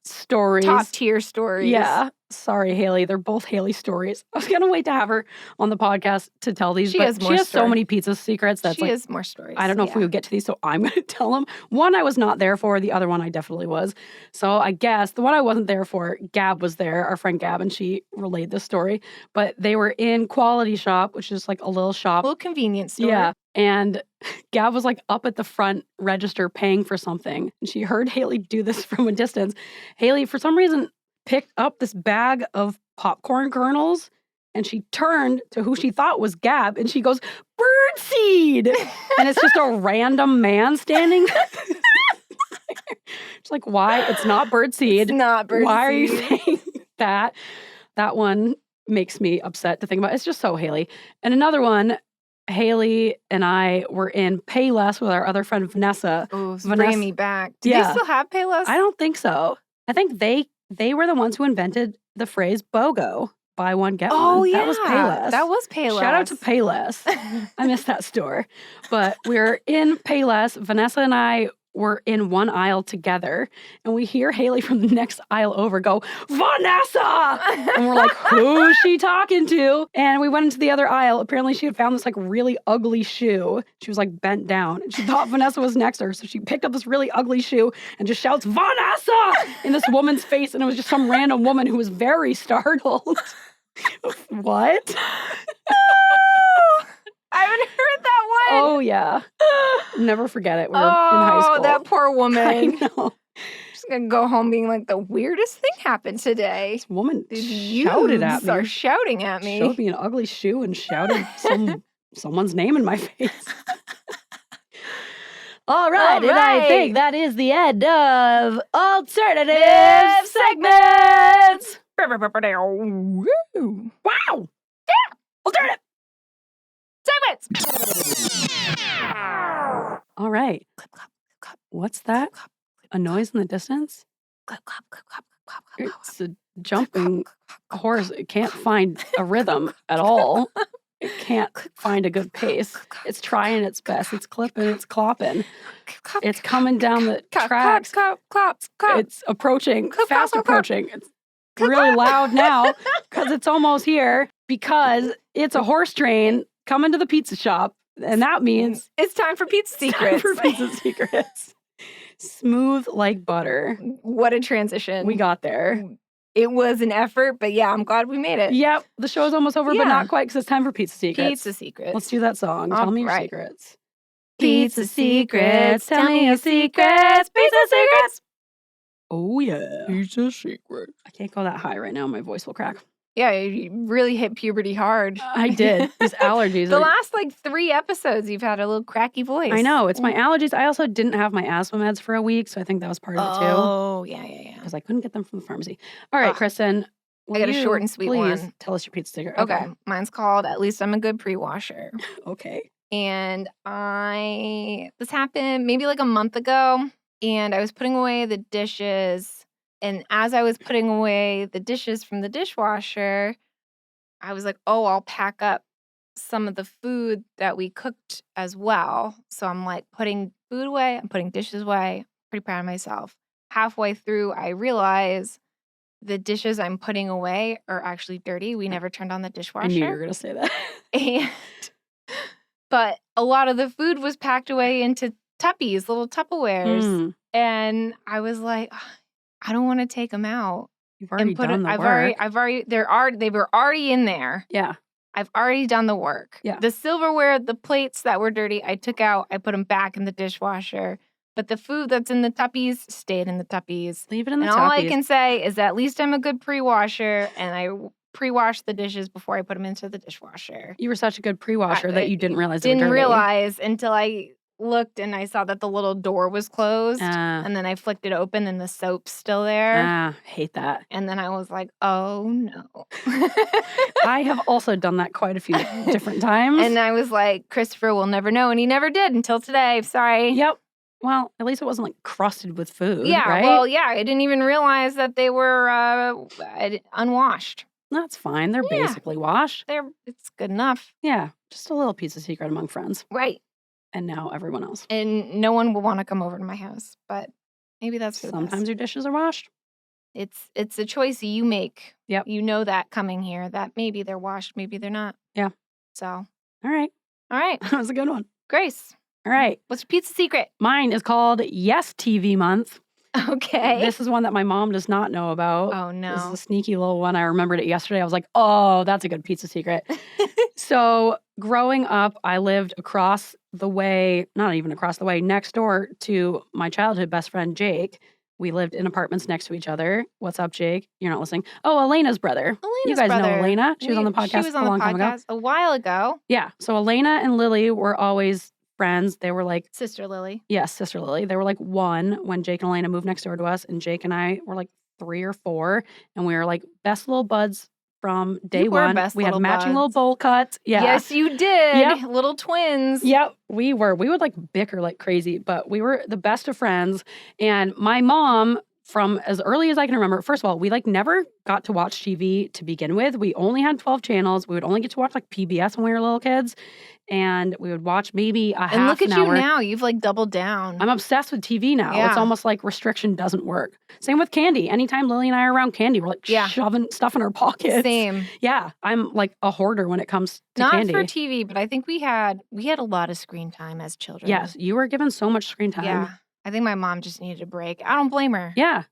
tier stories. Yeah. Sorry, Haley. They're both Haley stories. I was going to wait to have her on the podcast to tell these. She has so many pizza secrets. She has more stories. I don't know if we would get to these, so I'm going to tell them. One I was not there for. The other one I definitely was. So I guess the one I wasn't there for, Gab was there, our friend Gab, and she relayed this story. But they were in Quality Shop, which is like a little shop. A little convenience store. Yeah. And Gab was like up at the front register paying for something. And she heard Haley do this from a distance. Haley, for some reason, picked up this bag of popcorn kernels and she turned to who she thought was Gab and she goes, birdseed! And it's just a random man standing there. She's like, why? It's not birdseed. It's not birdseed. Why are you saying that? That one makes me upset to think about. It's just so Haley. And another one, Haley and I were in Payless with our other friend Vanessa. Oh, bringing me back. Do they still have Payless? I don't think so. I think they were the ones who invented the phrase BOGO, buy one, get one. Oh, yeah. That was Payless. That was Payless. Shout out to Payless. I miss that store. But we're in Payless. Vanessa and I were in one aisle together, and we hear Haley from the next aisle over go, Vanessa! And we're like, who's she talking to? And we went into the other aisle. Apparently she had found this like really ugly shoe. She was like bent down, and she thought Vanessa was next to her. So she picked up this really ugly shoe and just shouts, Vanessa! In this woman's face. And it was just some random woman who was very startled. What? No! I haven't heard that one. Oh, yeah. Never forget it. We were in high school. Oh, that poor woman. I know. She's going to go home being like, the weirdest thing happened today. This woman The shouted at youths me. are shouting at me. Showed me an ugly shoe and shouted someone's name in my face. All right, and I think that is the end of alternative segments. Wow. Yeah. Alternative segments. All right. Clip, clop, clop, What's that? clop, clip, A noise in the distance? Clip, clop, clip, clop, clop, clop, clop, It's a jumping horse. It can't find a rhythm at all. It can't find a good pace. It's trying its best. It's clipping, it's clopping. It's coming down the tracks. It's approaching, fast approaching. It's really loud now because it's almost here because it's a horse train coming to the pizza shop. And that means it's time for Pizza Secrets. Time for Pizza Secrets. Smooth like butter. What a transition. We got there. It was an effort, but yeah, I'm glad we made it. Yep, the show's almost over, but Yeah. not quite because it's time for Pizza Secrets. Pizza Secrets. Let's do that song. All Tell me your right. secrets. Pizza Secrets. Tell me your secrets. Pizza Secrets. Oh, yeah. Pizza Secrets. I can't go that high right now. My voice will crack. Yeah, you really hit puberty hard. I did. These allergies. The last 3 episodes, you've had a little cracky voice. I know. It's my allergies. I also didn't have my asthma meds for a week, so I think that was part of it, too. Oh, yeah. Because I couldn't get them from the pharmacy. All right, Ugh. Kristen. I got a short and sweet please one. Tell us your pizza secret. Okay. Mine's called At Least I'm a Good Pre-Washer. Okay. And this happened maybe a month ago, and I was putting away the dishes. And as I was putting away the dishes from the dishwasher, I was like, oh, I'll pack up some of the food that we cooked as well. So I'm putting food away, I'm putting dishes away. Pretty proud of myself. Halfway through, I realize the dishes I'm putting away are actually dirty. We never turned on the dishwasher. I knew you were going to say that. But a lot of the food was packed away into Tuppies, little Tupperwares. And I was like, I don't want to take them out. You've already done the work. They were already in there. Yeah. I've already done the work. Yeah. The silverware, the plates that were dirty, I took out. I put them back in the dishwasher. But the food that's in the Tuppies stayed in the Tuppies. Leave it in the And Tuppies. all I can say is at least I'm a good pre-washer, and I pre-wash the dishes before I put them into the dishwasher. You were such a good pre-washer that you didn't realize Didn't they were dirty. realize until I looked and I saw that the little door was closed. And then I flicked it open and the soap's still there. Hate that. And then I was like, oh no. I have also done that quite a few different times. And I was like, Christopher will never know. And he never did until today. Sorry. Yep. Well, at least it wasn't crusted with food. Yeah. Right? Well, yeah. I didn't even realize that they were unwashed. That's fine. They're basically washed. It's good enough. Yeah. Just a little pizza secret among friends. Right. And now everyone else. And no one will want to come over to my house, but maybe that's for the Sometimes best. your dishes are washed. It's a choice you make. Yep. You know that coming here, that maybe they're washed, maybe they're not. Yeah. So. All right. That was a good one. Grace. All right. What's your pizza secret? Mine is called Yes TV Month. Okay. This is one that my mom does not know about. Oh, no. This is a sneaky little one. I remembered it yesterday. I was like, oh, that's a good pizza secret. So growing up, I lived across the way, not even across the way, next door to my childhood best friend, Jake. We lived in apartments next to each other. What's up, Jake? You're not listening. Oh, Elena's brother. You guys know Elena. She was on the podcast a long time ago. A while ago. Yeah. So Elena and Lily were always friends. They were like Sister Lily. Yes, Sister Lily. They were like one when Jake and Elena moved next door to us, and Jake and I were like 3 or 4, and we were like best little buds from day one. We had matching little bowl cuts. Yeah. Yes, you did. Yep. Little twins. Yep, we were. We would like bicker like crazy, but we were the best of friends. And my mom, from as early as I can remember, first of all, we never got to watch TV to begin with. We only had 12 channels. We would only get to watch PBS when we were little kids. And we would watch maybe a half an hour. And look at you now. You've doubled down. I'm obsessed with TV now. Yeah. It's almost like restriction doesn't work. Same with candy. Anytime Lily and I are around candy, we're shoving stuff in our pockets. Same. Yeah. I'm a hoarder when it comes to Not candy. for TV, but I think we had a lot of screen time as children. Yes. You were given so much screen time. Yeah. I think my mom just needed a break. I don't blame her. Yeah.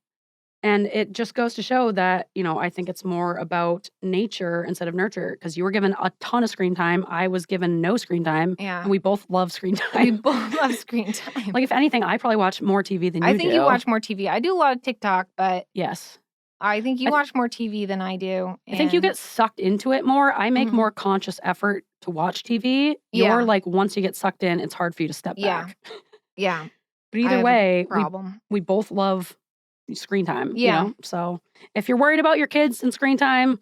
And it just goes to show that, I think it's more about nature instead of nurture because you were given a ton of screen time. I was given no screen time. Yeah. And we both love screen We time. both love screen time. Like, if anything, I probably watch more TV than you do. I think you watch more TV. I do a lot of TikTok, but Yes. I think you watch more TV than I do. I think you get sucked into it more. I make Mhm. more conscious effort to watch TV. Yeah. You're like, once you get sucked in, it's hard for you to step back. Yeah. But I either have a way, problem. we both love screen time. Yeah. So if you're worried about your kids and screen time,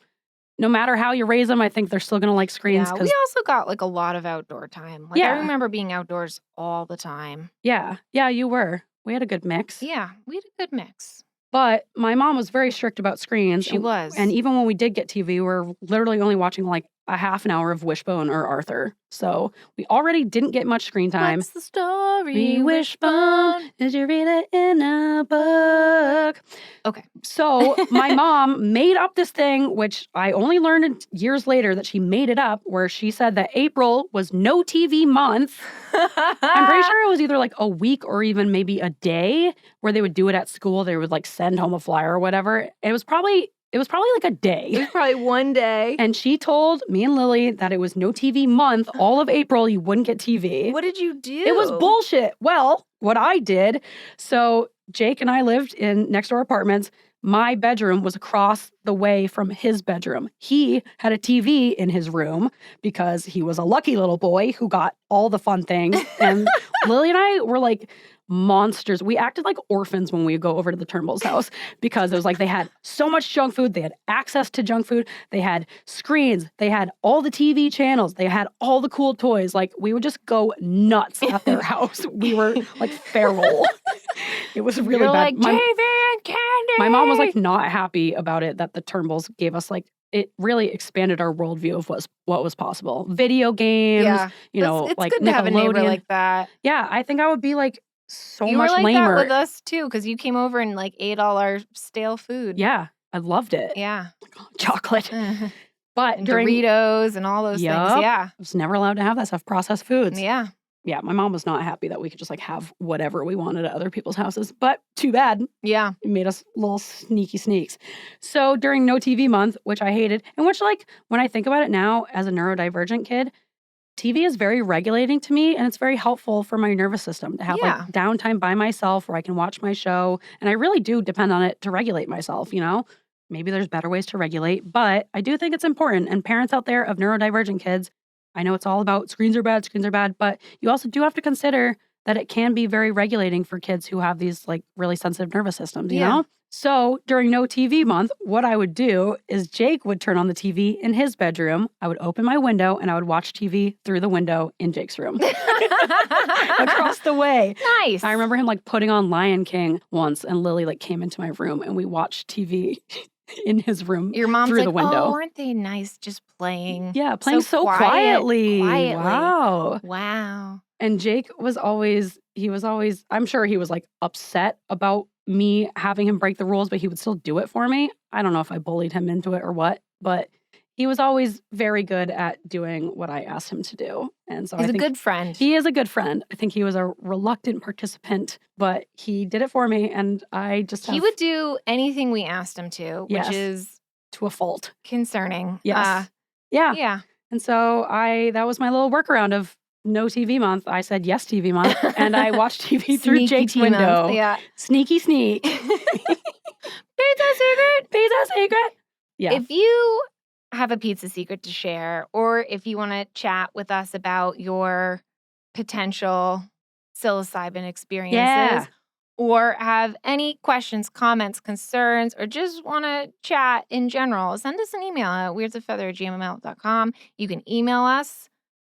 no matter how you raise them, I think they're still going to like screens. Yeah, we also got like a lot of outdoor time. Like I Yeah. remember being outdoors all the time. Yeah, you were. We had a good mix. Yeah, we had a good mix. But my mom was very strict about screens. She was. And even when we did get TV, we were literally only watching like a half an hour of Wishbone or Arthur. So we already didn't get much screen time. What's the story? Wishbone, did you read it in a book? Okay. So my mom made up this thing, which I only learned years later that she made it up, where she said that April was no TV month. I'm pretty sure it was either like a week or even maybe a day where they would do it at school. They would like send home a flyer or whatever. It was probably like a It day. was probably one day. And she told me and Lily that it was no TV month. All of April, you wouldn't get TV. What did you do? It was bullshit. Well, what I did, so Jake and I lived in next door apartments. My bedroom was across the way from his bedroom. He had a TV in his room because he was a lucky little boy who got all the fun things. And Lily and I were like monsters. We acted like orphans when we would go over to the Turnbull's house because it was like they had so much junk food. They had access to junk food. They had screens. They had all the TV channels. They had all the cool toys. Like we would just go nuts at their house. We were like feral. It was really You're bad. like TV and candy. My mom was like not happy about it that the Turnbulls gave us like it really expanded our worldview of what was possible. Video games, Yeah. It's like good to have a neighbor Nickelodeon. like that. Yeah, I think I would be like so You much were like lamer. that with us too, because you came over and like ate all our stale food. Yeah, I loved it. Yeah. Chocolate. And But during Doritos and all those things. Yup. Yeah. I was never allowed to have that stuff, processed foods. Yeah. Yeah, my mom was not happy that we could just like have whatever we wanted at other people's houses. But too bad. Yeah. It made us little sneaky sneaks. So during no TV month, which I hated, and which like when I think about it now as a neurodivergent kid, TV is very regulating to me and it's very helpful for my nervous system to have Yeah. like downtime by myself where I can watch my show. And I really do depend on it to regulate myself, Maybe there's better ways to regulate, but I do think it's important. And parents out there of neurodivergent kids, I know it's all about screens are bad, but you also do have to consider that it can be very regulating for kids who have these like really sensitive nervous systems, you Yeah. know? So during no TV month, what I would do is Jake would turn on the TV in his bedroom. I would open my window and I would watch TV through the window in Jake's room across the way. Nice. I remember him like putting on Lion King once and Lily like came into my room and we watched TV in his room Your mom's through like, the window. oh, aren't they nice just playing? Yeah, playing so quietly. Wow. Wow. And Jake was always, I'm sure he was like upset about me having him break the rules, but he would still do it for me. I don't know if I bullied him into it or what, but he was always very good at doing what I asked him to do. And so He's I a think good friend. he is a good friend. I think he was a reluctant participant, but he did it for me. And I just He would do anything we asked him to, Yes. which is to a fault. concerning. Yes. Yeah. Yeah. And so that was my little workaround of no TV month. I said yes TV month, and I watched TV through Sneaky Jake's tea window. month. Yeah. Sneaky sneak. Pizza secret. Pizza secret. Yeah. If you have a pizza secret to share, or if you want to chat with us about your potential psilocybin experiences, Yeah. or have any questions, comments, concerns, or just want to chat in general, send us an email at weirdsofeather@gmail.com. You can email us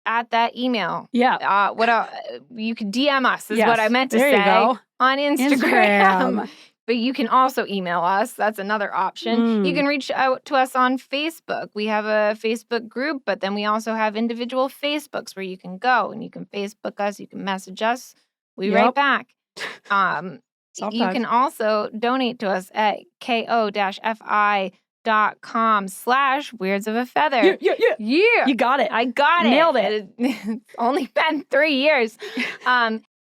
at that email. Yeah. What else? You can DM us is Yes. what I meant to There you say go. on Instagram. Instagram. But you can also email us. That's another option. You Mm. can reach out to us on Facebook. We have a Facebook group, but then we also have individual Facebooks where you can go and you can Facebook us. You can message us. We write Yep. back. You Sometimes. can also donate to us at ko-fi.com/weirds-of-a-feather. Yeah. Yeah. You got it. I got it. Nailed it. It's only been 3 years.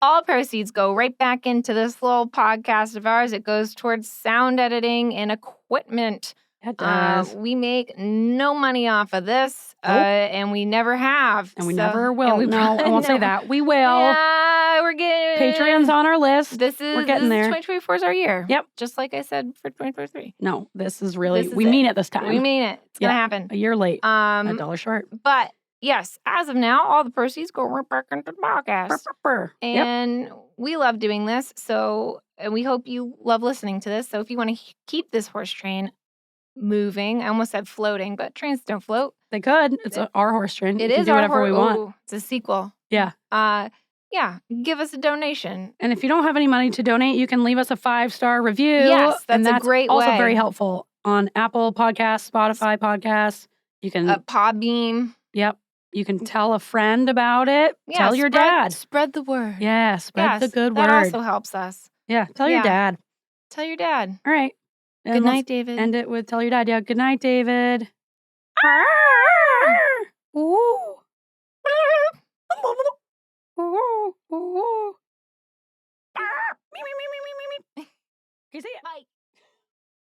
All proceeds go right back into this little podcast of ours. It goes towards sound editing and equipment. It does. We make no money off of this, Nope. And we never have. And we So- never will. and we No, I won't say never- that. We will. Yeah, we're getting Patreon's on our list. This is We're getting there. 2024 is our year. Yep. Just like I said for 2023. No, this is really, This is we it. mean it this time. We mean it. It's gonna Yeah. happen. A year late. A $1 short. But yes, as of now, all the proceeds go right back into the podcast. Yep. And we love doing this. So, and we hope you love listening to this. So, if you want to keep this horse train moving, I almost said floating, but trains don't float. They could. It's our horse train. It We can is do our whatever we want. Ooh, it's a sequel. Yeah. Yeah. Give us a donation. And if you don't have any money to donate, you can leave us a 5-star review. Yes, and that's a that's great also way. very helpful on Apple Podcasts, Spotify Podcasts. You can, Podbean. yep. You can tell a friend about it. Yeah, Tell your spread- dad. Spread the word. Yeah, spread the Yes, good that word. also helps us. Yeah, tell your Yeah. dad. Tell your dad. All right. And Good let's night, David. End it with tell your dad. Yeah, good night, David. Ooh. Ooh. Ooh. Can you say it? Bye.